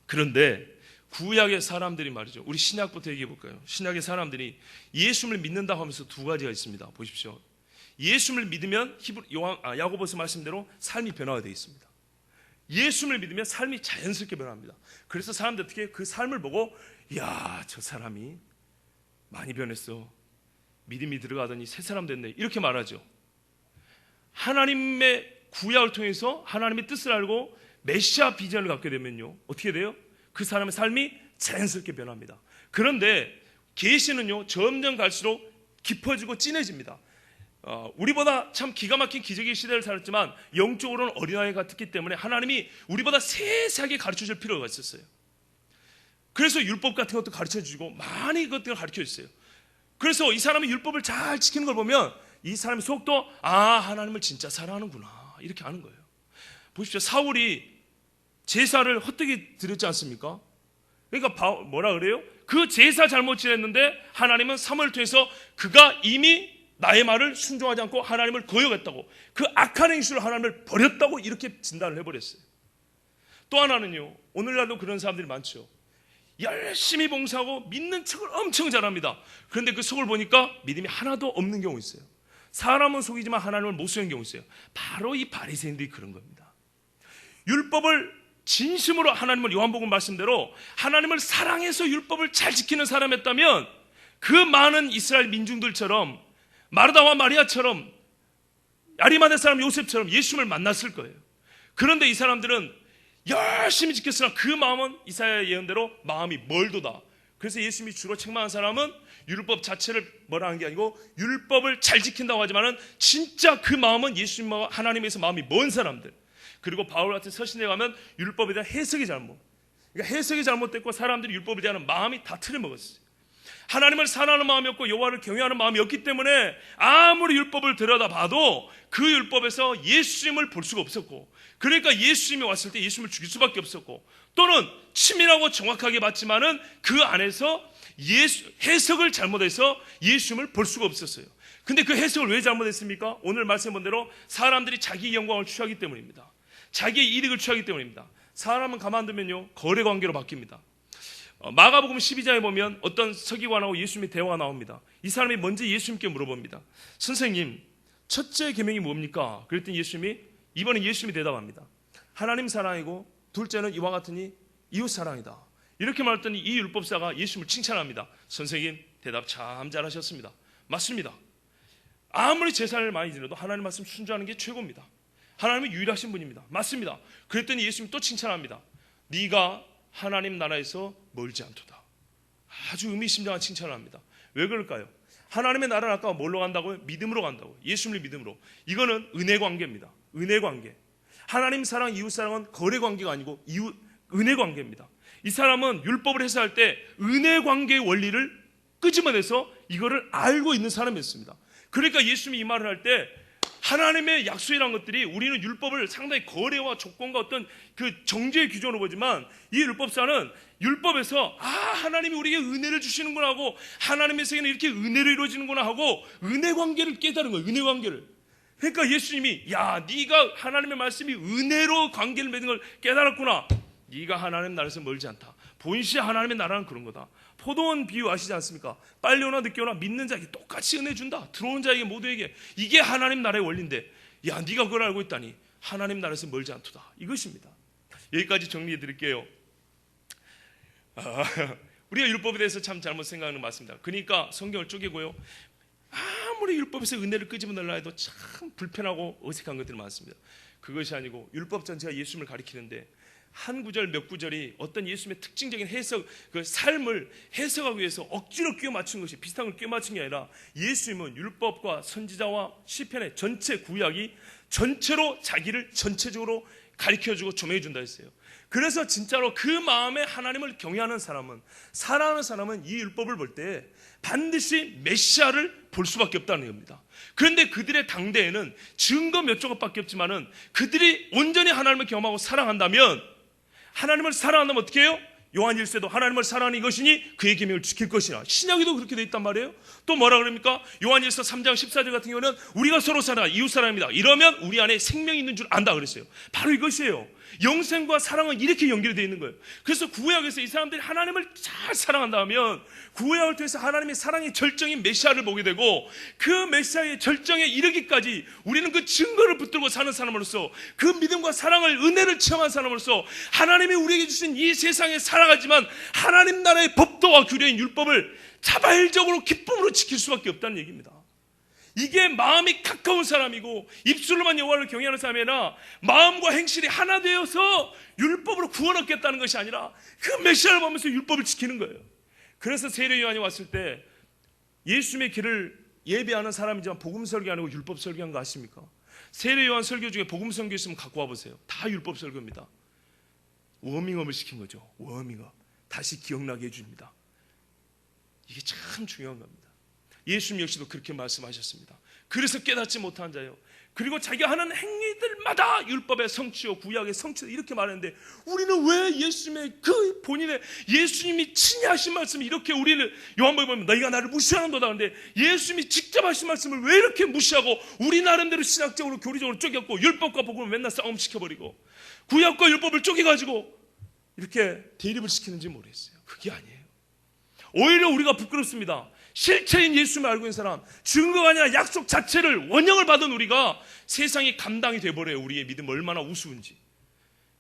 그런데 구약의 사람들이 말이죠. 우리 신약부터 얘기해 볼까요? 신약의 사람들이 예수를 믿는다고 하면서 두 가지가 있습니다. 보십시오. 예수를 믿으면 야고보서 말씀대로 삶이 변화가 되어 있습니다. 예수를 믿으면 삶이 자연스럽게 변합니다. 그래서 사람들이 어떻게 그 삶을 보고 야, 저 사람이 많이 변했어. 믿음이 들어가더니 새 사람 됐네. 이렇게 말하죠. 하나님의 구약을 통해서 하나님의 뜻을 알고 메시아 비전을 갖게 되면요. 어떻게 돼요? 그 사람의 삶이 자연스럽게 변합니다. 그런데 계시는요. 점점 갈수록 깊어지고 진해집니다. 우리보다 참 기가 막힌 기적의 시대를 살았지만 영적으로는 어린아이 같았기 때문에 하나님이 우리보다 세세하게 가르쳐줄 필요가 있었어요. 그래서 율법 같은 것도 가르쳐주고 많이 것들을 가르쳐줬어요. 그래서 이 사람이 율법을 잘 지키는 걸 보면 이 사람의 속도 하나님을 진짜 사랑하는구나 이렇게 아는 거예요. 보십시오. 사울이 제사를 헛되게 드렸지 않습니까? 그러니까 뭐라 그래요? 그 제사 잘못 지냈는데 하나님은 사무엘을 통해서 그가 이미 나의 말을 순종하지 않고 하나님을 거역했다고 그 악한 행실로 하나님을 버렸다고 이렇게 진단을 해버렸어요. 또 하나는요. 오늘날도 그런 사람들이 많죠. 열심히 봉사하고 믿는 척을 엄청 잘합니다. 그런데 그 속을 보니까 믿음이 하나도 없는 경우 있어요. 사람은 속이지만 하나님을 못 속이는 경우 있어요. 바로 이 바리새인들이 그런 겁니다. 율법을 진심으로 하나님을 요한복음 말씀대로 하나님을 사랑해서 율법을 잘 지키는 사람이었다면 그 많은 이스라엘 민중들처럼 마르다와 마리아처럼 아리마대 사람 요셉처럼 예수님을 만났을 거예요. 그런데 이 사람들은 열심히 지켰으나 그 마음은 이사야 예언대로 마음이 멀도다. 그래서 예수님이 주로 책망한 사람은 율법 자체를 뭐라 하는 게 아니고 율법을 잘 지킨다고 하지만은 진짜 그 마음은 예수님과 하나님에서 마음이 먼 사람들. 그리고 바울 같은 서신에 가면 율법에 대한 해석이 그러니까 해석이 잘못됐고 사람들이 율법에 대한 마음이 다 틀려먹었어요. 하나님을 사랑하는 마음이 없고 여호와를 경외하는 마음이 없기 때문에 아무리 율법을 들여다봐도 그 율법에서 예수님을 볼 수가 없었고, 그러니까 예수님이 왔을 때 예수님을 죽일 수밖에 없었고, 또는 치밀하고 정확하게 봤지만은 그 안에서 해석을 잘못해서 예수님을 볼 수가 없었어요. 근데 그 해석을 왜 잘못했습니까? 오늘 말씀한 대로 사람들이 자기 영광을 취하기 때문입니다. 자기의 이득을 취하기 때문입니다. 사람은 가만두면요 거래 관계로 바뀝니다. 마가복음 12장에 보면 어떤 서기관하고 예수님의 대화가 나옵니다. 이 사람이 먼저 예수님께 물어봅니다. 선생님, 첫째 계명이 뭡니까? 그랬더니 예수님이, 이번에 예수님이 대답합니다. 하나님 사랑이고 둘째는 이와 같으니 이웃 사랑이다. 이렇게 말했더니 이 율법사가 예수님을 칭찬합니다. 선생님, 대답 참 잘하셨습니다. 맞습니다. 아무리 제사를 많이 지내도 하나님 말씀 순종하는 게 최고입니다. 하나님은 유일하신 분입니다. 맞습니다. 그랬더니 예수님이 또 칭찬합니다. 네가 하나님 나라에서 멀지 않도다. 아주 의미심장한 칭찬을 합니다. 왜 그럴까요? 하나님의 나라는 아까 뭘로 간다고요? 믿음으로 간다고요. 예수님을 믿음으로. 이거는 은혜 관계입니다. 은혜 관계. 하나님 사랑, 이웃 사랑은 거래 관계가 아니고 은혜 관계입니다. 이 사람은 율법을 해석할 때 은혜 관계의 원리를 끄집어내서 이거를 알고 있는 사람이었습니다. 그러니까 예수님이 이 말을 할 때 하나님의 약속이라는 것들이 우리는 율법을 상당히 거래와 조건과 어떤 그 정죄의 규정으로 보지만 이 율법사는 율법에서 하나님이 우리에게 은혜를 주시는구나 하고 하나님의 세계는 이렇게 은혜로 이루어지는구나 하고 은혜 관계를 깨달은 거예요. 은혜 관계를. 그러니까 예수님이 네가 하나님의 말씀이 은혜로 관계를 맺는 걸 깨달았구나. 네가 하나님 나라에서 멀지 않다. 본시 하나님의 나라는 그런 거다. 포도원 비유 아시지 않습니까? 빨리 오나 늦게 오나 믿는 자에게 똑같이 은혜 준다. 들어오는 자에게 모두에게. 이게 하나님 나라의 원리인데 네가 그걸 알고 있다니 하나님 나라에서 멀지 않도다. 이것입니다. 여기까지 정리해 드릴게요. 우리가 율법에 대해서 참 잘못 생각하는 거 맞습니다. 그러니까 성경을 쪼개고요, 아무리 율법에서 은혜를 끄집어내려 해도 참 불편하고 어색한 것들이 많습니다. 그것이 아니고 율법 전체가 예수님을 가리키는데 한 구절 몇 구절이 어떤 예수님의 특징적인 해석, 그 삶을 해석하기 위해서 억지로 끼워 맞춘 것이, 비슷한 걸 끼워 맞춘 게 아니라 예수님은 율법과 선지자와 시편의 전체 구약이 전체로 자기를 전체적으로 가르쳐주고 조명해준다 했어요. 그래서 진짜로 그 마음에 하나님을 경외하는 사람은, 사랑하는 사람은 이 율법을 볼 때 반드시 메시아를 볼 수밖에 없다는 겁니다. 그런데 그들의 당대에는 증거 몇 조각밖에 없지만은 그들이 온전히 하나님을 경험하고 사랑한다면, 하나님을 사랑한다면 어떻게 해요? 요한 1세도 하나님을 사랑하는 이것이니 그의 계명을 지킬 것이라. 신약에도 그렇게 돼 있단 말이에요. 또 뭐라 그럽니까? 요한 1서 3장 14절 같은 경우는 우리가 서로 사랑하 이웃 사랑입니다. 이러면 우리 안에 생명이 있는 줄 안다 그랬어요. 바로 이것이에요. 영생과 사랑은 이렇게 연결이 되어 있는 거예요. 그래서 구약에서 이 사람들이 하나님을 잘 사랑한다면 구약을 통해서 하나님의 사랑의 절정인 메시아를 보게 되고, 그 메시아의 절정에 이르기까지 우리는 그 증거를 붙들고 사는 사람으로서, 그 믿음과 사랑을, 은혜를 체험한 사람으로서 하나님이 우리에게 주신 이 세상에 살아가지만 하나님 나라의 법도와 규례인 율법을 자발적으로 기쁨으로 지킬 수밖에 없다는 얘기입니다. 이게 마음이 가까운 사람이고 입술로만 여호와를 경외하는 사람이 아니라 마음과 행실이 하나 되어서 율법으로 구원 얻겠다는 것이 아니라 그 메시아를 보면서 율법을 지키는 거예요. 그래서 세례 요한이 왔을 때 예수님의 길을 예배하는 사람이지만 복음 설교 안 하고 율법 설교한 거 아십니까? 세례 요한 설교 중에 복음 설교 있으면 갖고 와보세요. 다 율법 설교입니다. 워밍업을 시킨 거죠. 워밍업. 다시 기억나게 해줍니다. 이게 참 중요한 겁니다. 예수님 역시도 그렇게 말씀하셨습니다. 그래서 깨닫지 못한 자요, 그리고 자기가 하는 행위들마다 율법의 성취요 구약의 성취요 이렇게 말하는데, 우리는 왜 예수님의 그 본인의 예수님이 친히 하신 말씀을 이렇게, 우리는 요한복음에 보면 너희가 나를 무시하는도다 하는데 예수님이 직접 하신 말씀을 왜 이렇게 무시하고 우리 나름대로 신학적으로 교리적으로 쪼개고 율법과 복음을 맨날 싸움시켜버리고 구약과 율법을 쪼개가지고 이렇게 대립을 시키는지 모르겠어요. 그게 아니에요. 오히려 우리가 부끄럽습니다. 실체인 예수님을 알고 있는 사람, 증거가 아니라 약속 자체를 원형을 받은 우리가 세상이 감당이 돼버려요. 우리의 믿음 얼마나 우스운지.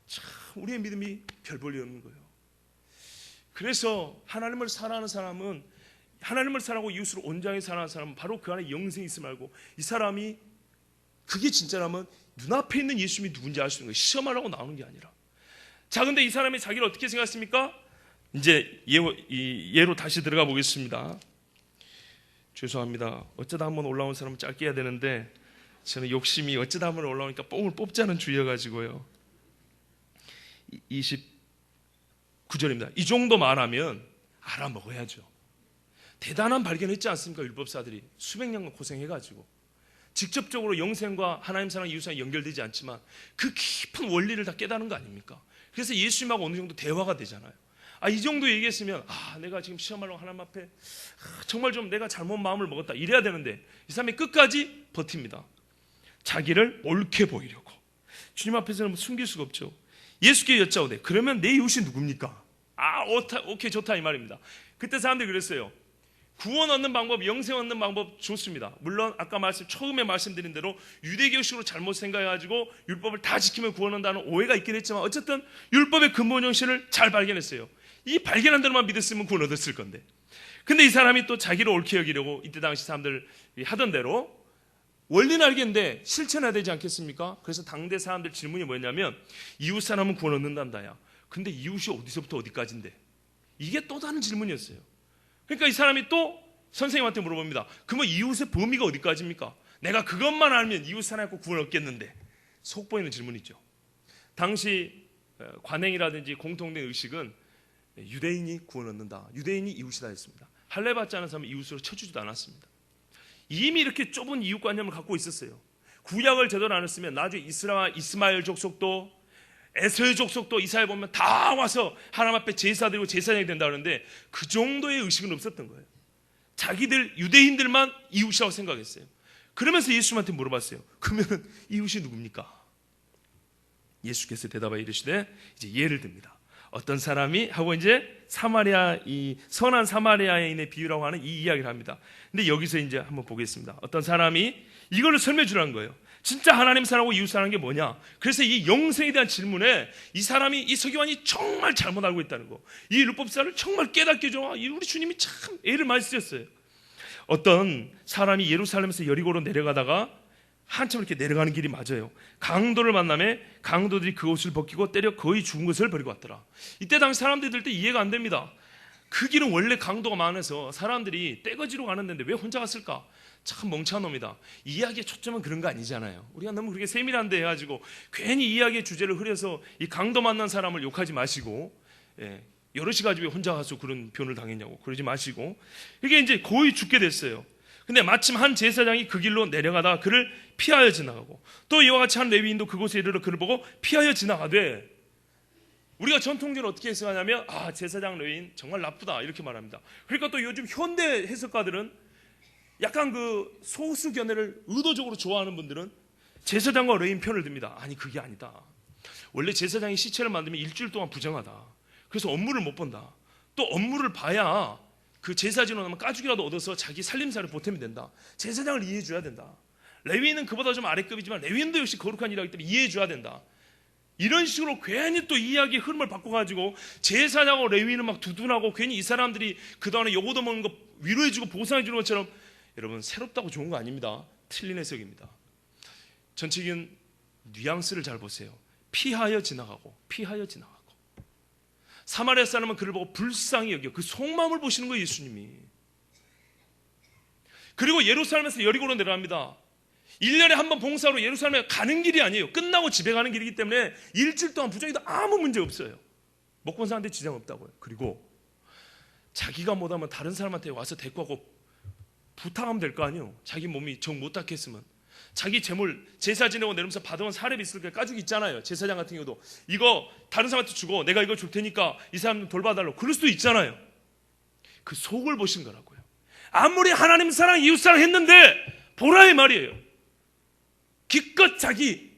참 우리의 믿음이 별 볼일 없는 거예요. 그래서 하나님을 사랑하는 사람은 하나님을 사랑하고 이웃을 온전히 사랑하는 사람은 바로 그 안에 영생이 있음을 알고, 이 사람이 그게 진짜라면 눈앞에 있는 예수님이 누군지 알 수 있는 거예요. 시험하라고 나오는 게 아니라. 자, 근데 이 사람이 자기를 어떻게 생각했습니까? 이제 예로 다시 들어가 보겠습니다. 죄송합니다. 어쩌다 한번 올라온 사람은 짧게 해야 되는데 저는 욕심이 어쩌다 한번 올라오니까 뽕을 뽑자는 주의여가지고요. 29절입니다. 이 정도 말하면 알아먹어야죠. 대단한 발견했지 않습니까? 율법사들이 수백 년간 고생해가지고 직접적으로 영생과 하나님 사랑, 이웃 사랑 연결되지 않지만 그 깊은 원리를 다 깨닫는 거 아닙니까? 그래서 예수님하고 어느 정도 대화가 되잖아요. 이 정도 얘기했으면 내가 지금 시험하려고 하나님 앞에 정말 좀 내가 잘못 마음을 먹었다 이래야 되는데, 이 사람이 끝까지 버팁니다. 자기를 옳게 보이려고. 주님 앞에서는 숨길 수가 없죠. 예수께 여짜오되 그러면 내 이웃이 누굽니까? 오케이 좋다 이 말입니다. 그때 사람들이 그랬어요. 구원 얻는 방법, 영생 얻는 방법 좋습니다. 물론 아까 처음에 말씀드린 대로 유대교식으로 잘못 생각해가지고 율법을 다 지키면 구원 얻는다는 오해가 있긴 했지만 어쨌든 율법의 근본 정신을 잘 발견했어요. 이 발견한 대로만 믿었으면 구원 얻었을 건데, 근데 이 사람이 또 자기를 옳게 여기려고 이때 당시 사람들 하던 대로 원리는 알겠는데 실천해야 되지 않겠습니까? 그래서 당대 사람들 질문이 뭐였냐면, 이웃 사람은 구원 얻는단다야. 근데 이웃이 어디서부터 어디까지인데? 이게 또 다른 질문이었어요. 그러니까 이 사람이 또 선생님한테 물어봅니다. 그러면 이웃의 범위가 어디까지입니까? 내가 그것만 알면 이웃 사랑하고 구원 얻겠는데. 속 보이는 질문이죠. 당시 관행이라든지 공통된 의식은 유대인이 구원 얻는다, 유대인이 이웃이다 했습니다. 할례 받지 않은 사람은 이웃으로 쳐주지도 않았습니다. 이미 이렇게 좁은 이웃관념을 갖고 있었어요. 구약을 제대로 안 했으면 나중에 이스마엘 족속도 에서의 족속도 이스라엘 보면 다 와서 하나님 앞에 제사 드리고 제사장이 된다 그러는데 그 정도의 의식은 없었던 거예요. 자기들 유대인들만 이웃이라고 생각했어요. 그러면서 예수님한테 물어봤어요. 그러면 이웃이 누굽니까? 예수께서 대답하여 이르시되, 이제 예를 듭니다. 어떤 사람이 하고 이제 이 선한 사마리아인의 비유라고 하는 이 이야기를 합니다. 근데 여기서 이제 한번 보겠습니다. 어떤 사람이 이거를 설명해 주라는 거예요. 진짜 하나님 사랑하고 이웃 사랑하는 게 뭐냐? 그래서 이 영생에 대한 질문에 이 사람이, 이 서기관이 정말 잘못 알고 있다는 거, 이 율법사를 정말 깨닫게 해줘. 우리 주님이 참 애를 많이 쓰셨어요. 어떤 사람이 예루살렘에서 여리고로 내려가다가 한참 이렇게 내려가는 길이 맞아요. 강도를 만나매 강도들이 그 옷을 벗기고 때려 거의 죽은 것을 버리고 왔더라. 이때 당시 사람들이 들 때 이해가 안 됩니다. 그 길은 원래 강도가 많아서 사람들이 떼거지로 가는 데인데 왜 혼자 갔을까? 참 멍청한 놈이다. 이야기의 초점은 그런 거 아니잖아요. 우리가 너무 그렇게 세밀한데 해가지고 괜히 이야기의 주제를 흐려서 이 강도 만난 사람을 욕하지 마시고, 여럿이 가지고 왜 혼자 가서 그런 변을 당했냐고 그러지 마시고, 이게 이제 거의 죽게 됐어요. 근데 마침 한 제사장이 그 길로 내려가다가 그를 피하여 지나가고, 또 이와 같이 한 레위인도 그곳에 이르러 그를 보고 피하여 지나가되, 우리가 전통적으로 어떻게 해석하냐면 제사장 레위인 정말 나쁘다 이렇게 말합니다. 그러니까 또 요즘 현대 해석가들은 약간 그 소수 견해를 의도적으로 좋아하는 분들은 제사장과 레위인 편을 듭니다. 아니 그게 아니다. 원래 제사장이 시체를 만들면 일주일 동안 부정하다. 그래서 업무를 못 본다. 또 업무를 봐야 그 제사지로 나면 가죽이라도 얻어서 자기 살림살을 보태면 된다. 제사장을 이해해 줘야 된다. 레위인은 그보다 좀 아래급이지만 레위인도 역시 거룩한 일하기 때문에 이해해 줘야 된다. 이런 식으로 괜히 또 이야기의 흐름을 바꿔가지고 제사장하고 레위인을 막 두둔하고 괜히 이 사람들이 그동안에 요거 얻어먹는 거 위로해주고 보상해 주는 것처럼, 여러분 새롭다고 좋은 거 아닙니다. 틀린 해석입니다. 전체적인 뉘앙스를 잘 보세요. 피하여 지나가고 피하여 지나가고. 사마리아 사람은 그를 보고 불쌍히 여겨. 그 속마음을 보시는 거예요, 예수님이. 그리고 예루살렘에서 여리고로 내려갑니다. 1년에 한 번 봉사로 예루살렘에 가는 길이 아니에요. 끝나고 집에 가는 길이기 때문에 일주일 동안 부정해도 아무 문제 없어요. 먹고 산 사람한테 지장 없다고요. 그리고 자기가 못하면 다른 사람한테 와서 데리고 부탁하면 될 거 아니에요. 자기 몸이 정 못하게 했으면. 자기 재물 제사 지내고 내려오면서 받아온 사례비 있을 때 가죽 있잖아요. 제사장 같은 경우도 이거 다른 사람한테 주고 내가 이거 줄 테니까 이 사람 좀 돌봐달라고 그럴 수도 있잖아요. 그 속을 보신 거라고요. 아무리 하나님 사랑 이웃 사랑 했는데 보라 이 말이에요. 기껏 자기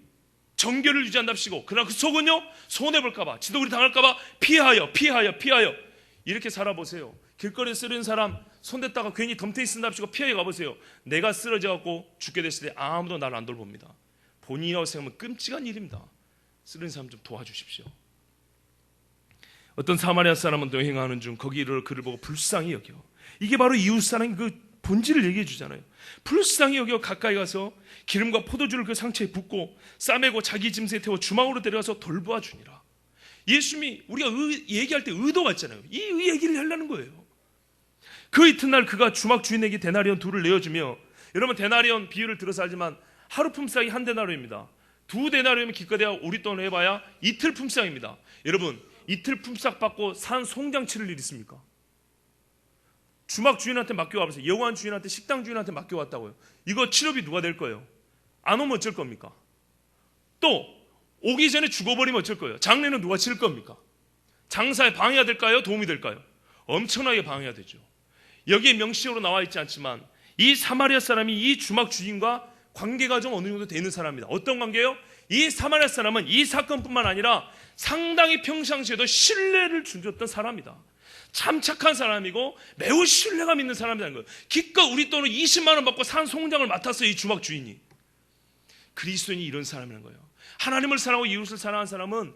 정결을 유지한답시고, 그러나 그 속은요 손해볼까봐, 지도구리 당할까봐 피하여 이렇게 살아보세요. 길거리에 쓰러진 사람 손댔다가 괜히 덤태이 쓴답시고 피하여 가보세요. 내가 쓰러져갖고 죽게 됐을 때 아무도 나를 안 돌봅니다. 본인이라고 생각하면 끔찍한 일입니다. 쓰러진 사람 좀 도와주십시오. 어떤 사마리아 사람은 여행하는 중 거기 이르러 그를 보고 불쌍히 여겨 이게 바로 이웃사랑의 그 본질을 얘기해 주잖아요. 불쌍히 여겨 가까이 가서 기름과 포도주를 그 상처에 붓고 싸매고 자기 짐승에 태워 주막으로 데려가서 돌보아 주니라. 예수님이 우리가 얘기할 때 의도가 있잖아요. 이 얘기를 하려는 거예요. 그 이튿날 그가 주막 주인에게 데나리온 2를 내어주며, 여러분 데나리온 비유를 들어서 알지만 하루 품삯이 한 데나리온입니다. 2 데나리온이면 기껏해야 우리 돈으로 해봐야 이틀 품삯입니다. 여러분 이틀 품삯 받고 산 송장 치를 일 있습니까? 주막 주인한테 맡겨와보세요. 여관 주인한테, 식당 주인한테 맡겨왔다고요. 이거 치료비 누가 낼 거예요? 안 오면 어쩔 겁니까? 또 오기 전에 죽어버리면 어쩔 거예요? 장례는 누가 치를 겁니까? 장사에 방해가 될까요? 도움이 될까요? 엄청나게 방해가 되죠. 여기에 명시적으로 나와 있지 않지만 이 사마리아 사람이 이 주막 주인과 관계가 좀 어느 정도 되는 사람입니다. 어떤 관계요? 이 사마리아 사람은 이 사건뿐만 아니라 상당히 평상시에도 신뢰를 준줬던 사람이다. 참 착한 사람이고 매우 신뢰감 있는 사람이라는 거예요. 기껏 우리 돈을 20만 원 받고 산 송장을 맡았어요. 이 주막 주인이. 그리스도인이 이런 사람이라는 거예요. 하나님을 사랑하고 이웃을 사랑하는 사람은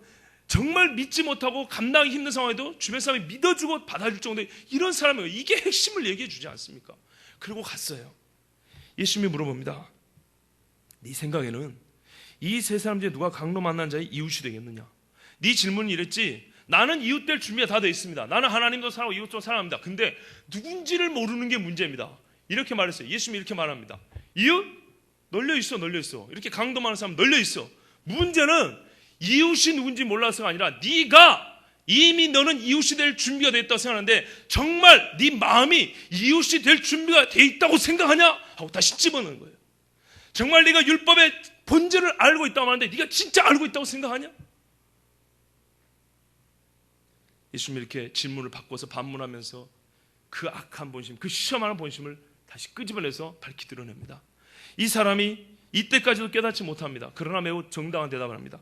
정말 믿지 못하고 감당하기 힘든 상황에도 주변 사람이 믿어주고 받아줄 정도의 이런 사람이에요. 이게 핵심을 얘기해 주지 않습니까? 그리고 갔어요. 예수님이 물어봅니다. 네 생각에는 이 세 사람 중에 누가 강로 만난 자의 이웃이 되겠느냐? 네 질문은 이랬지. 나는 이웃 될 준비가 다 되어 있습니다. 나는 하나님도 사랑하고 이웃도 사랑합니다. 근데 누군지를 모르는 게 문제입니다. 이렇게 말했어요. 예수님이 이렇게 말합니다. 이웃? 널려있어. 이렇게 강도 많은 사람 널려있어. 문제는 이웃이 누군지 몰라서가 아니라 네가 이미 너는 이웃이 될 준비가 됐다고 생각하는데 정말 네 마음이 이웃이 될 준비가 돼 있다고 생각하냐? 하고 다시 집어넣는 거예요. 정말 네가 율법의 본질을 알고 있다고 하는데 네가 진짜 알고 있다고 생각하냐? 예수님이 이렇게 질문을 바꿔서 반문하면서 그 악한 본심, 그 시험하는 본심을 다시 끄집어내서 밝히 드러냅니다. 이 사람이 이때까지도 깨닫지 못합니다. 그러나 매우 정당한 대답을 합니다.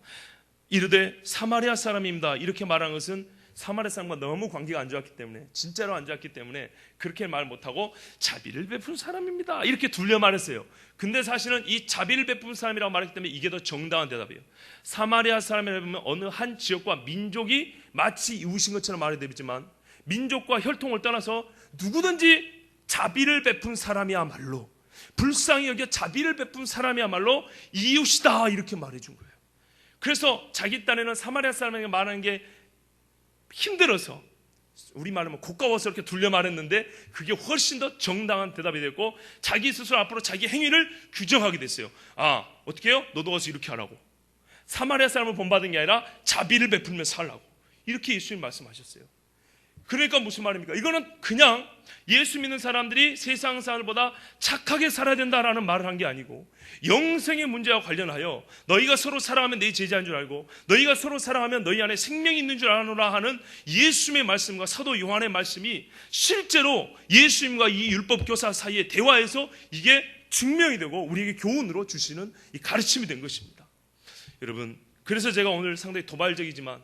이르되 사마리아 사람입니다. 이렇게 말한 것은 사마리아 사람과 너무 관계가 안 좋았기 때문에, 진짜로 안 좋았기 때문에 그렇게 말 못하고 자비를 베푼 사람입니다. 이렇게 둘려 말했어요. 근데 사실은 이 자비를 베푼 사람이라고 말했기 때문에 이게 더 정당한 대답이에요. 사마리아 사람이라고 하면 어느 한 지역과 민족이 마치 이웃인 것처럼 말이 되지만 민족과 혈통을 떠나서 누구든지 자비를 베푼 사람이야말로, 불쌍히 여겨 자비를 베푼 사람이야말로 이웃이다, 이렇게 말해준 거예요. 그래서 자기 딴에는 사마리아 사람에게 말하는 게 힘들어서, 우리말로 고가워서 이렇게 둘려 말했는데 그게 훨씬 더 정당한 대답이 됐고 자기 스스로 앞으로 자기 행위를 규정하게 됐어요. 아, 어떻게 해요? 너도 와서 이렇게 하라고. 사마리아 사람을 본받은 게 아니라 자비를 베풀며 살라고, 이렇게 예수님 말씀하셨어요. 그러니까 무슨 말입니까? 이거는 그냥 예수 믿는 사람들이 세상 사람들보다 착하게 살아야 된다라는 말을 한 게 아니고, 영생의 문제와 관련하여 너희가 서로 사랑하면 내 제자인 줄 알고 너희가 서로 사랑하면 너희 안에 생명이 있는 줄 아노라 하는 예수님의 말씀과 사도 요한의 말씀이 실제로 예수님과 이 율법교사 사이의 대화에서 이게 증명이 되고 우리에게 교훈으로 주시는 이 가르침이 된 것입니다. 여러분, 그래서 제가 오늘 상당히 도발적이지만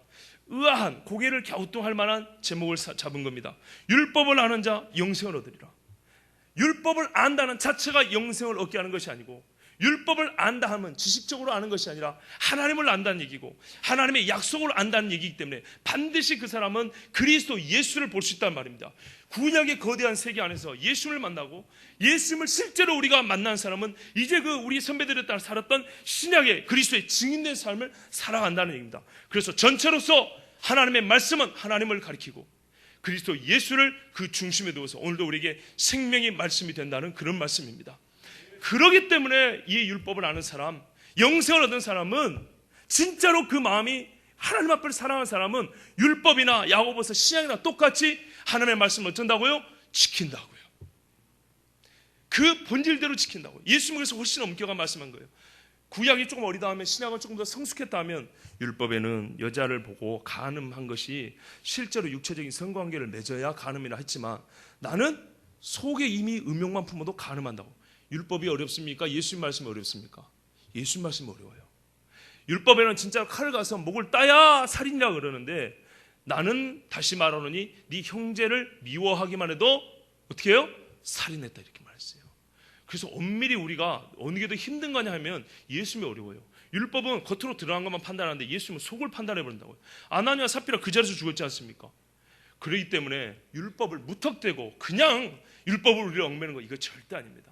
의아한, 고개를 갸우뚱할 만한 제목을 잡은 겁니다. 율법을 아는 자 영생을 얻으리라. 율법을 안다는 자체가 영생을 얻게 하는 것이 아니고, 율법을 안다 하면 지식적으로 아는 것이 아니라 하나님을 안다는 얘기고 하나님의 약속을 안다는 얘기이기 때문에 반드시 그 사람은 그리스도 예수를 볼 수 있다는 말입니다. 구약의 거대한 세계 안에서 예수를 만나고 예수님을 실제로 우리가 만난 사람은 이제 그 우리 선배들에 따라 살았던 신약의 그리스도의 증인된 삶을 살아간다는 얘기입니다. 그래서 전체로서 하나님의 말씀은 하나님을 가리키고 그리스도 예수를 그 중심에 두어서 오늘도 우리에게 생명의 말씀이 된다는 그런 말씀입니다. 그러기 때문에 이 율법을 아는 사람, 영생을 얻은 사람은 진짜로 그 마음이 하나님 앞을 사랑하는 사람은 율법이나 야고보서 신약이나 똑같이 하나님의 말씀을 어쩐다고요? 지킨다고요. 그 본질대로 지킨다고요. 예수님께서 훨씬 엄격한 말씀한 거예요. 구약이 조금 어리다 하면 신약은 조금 더 성숙했다 하면 율법에는 여자를 보고 간음한 것이 실제로 육체적인 성관계를 맺어야 간음이라 했지만 나는 속에 이미 음욕만 품어도 간음한다고. 율법이 어렵습니까? 예수님 말씀이 어렵습니까? 예수님 말씀이 어려워요. 율법에는 진짜 칼을 가서 목을 따야 살인이라 그러는데 나는 다시 말하노니 네 형제를 미워하기만 해도 어떻게 해요? 살인했다, 이렇게 말했어요. 그래서 엄밀히 우리가 어느 게 더 힘든 거냐 하면 예수님이 어려워요. 율법은 겉으로 드러난 것만 판단하는데 예수님은 속을 판단해 버린다고요. 아나니아 삽비라 그 자리에서 죽었지 않습니까? 그렇기 때문에 율법을 무턱대고 그냥 율법을 우리를 얽매는 거, 이거 절대 아닙니다.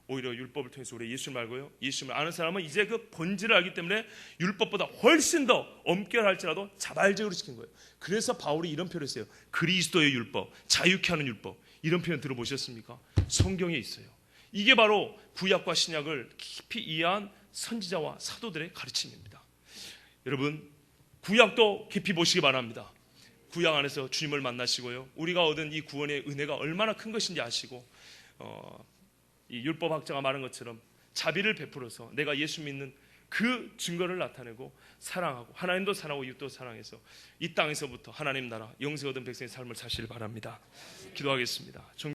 오히려 율법을 통해서 우리 예수님을 알고요, 예수님을 아는 사람은 이제 그 본질을 알기 때문에 율법보다 훨씬 더 엄격할지라도 자발적으로 지킨 거예요. 그래서 바울이 이런 표현을 했어요. 그리스도의 율법, 자유케 하는 율법. 이런 표현 들어보셨습니까? 성경에 있어요. 이게 바로 구약과 신약을 깊이 이해한 선지자와 사도들의 가르침입니다. 여러분, 구약도 깊이 보시기 바랍니다. 구약 안에서 주님을 만나시고요, 우리가 얻은 이 구원의 은혜가 얼마나 큰 것인지 아시고, 이 율법학자가 말한 것처럼 자비를 베풀어서 내가 예수 믿는 그 증거를 나타내고 사랑하고, 하나님도 사랑하고 이웃도 사랑해서 이 땅에서부터 하나님 나라 영생 얻은 백성의 삶을 사시길 바랍니다. 기도하겠습니다.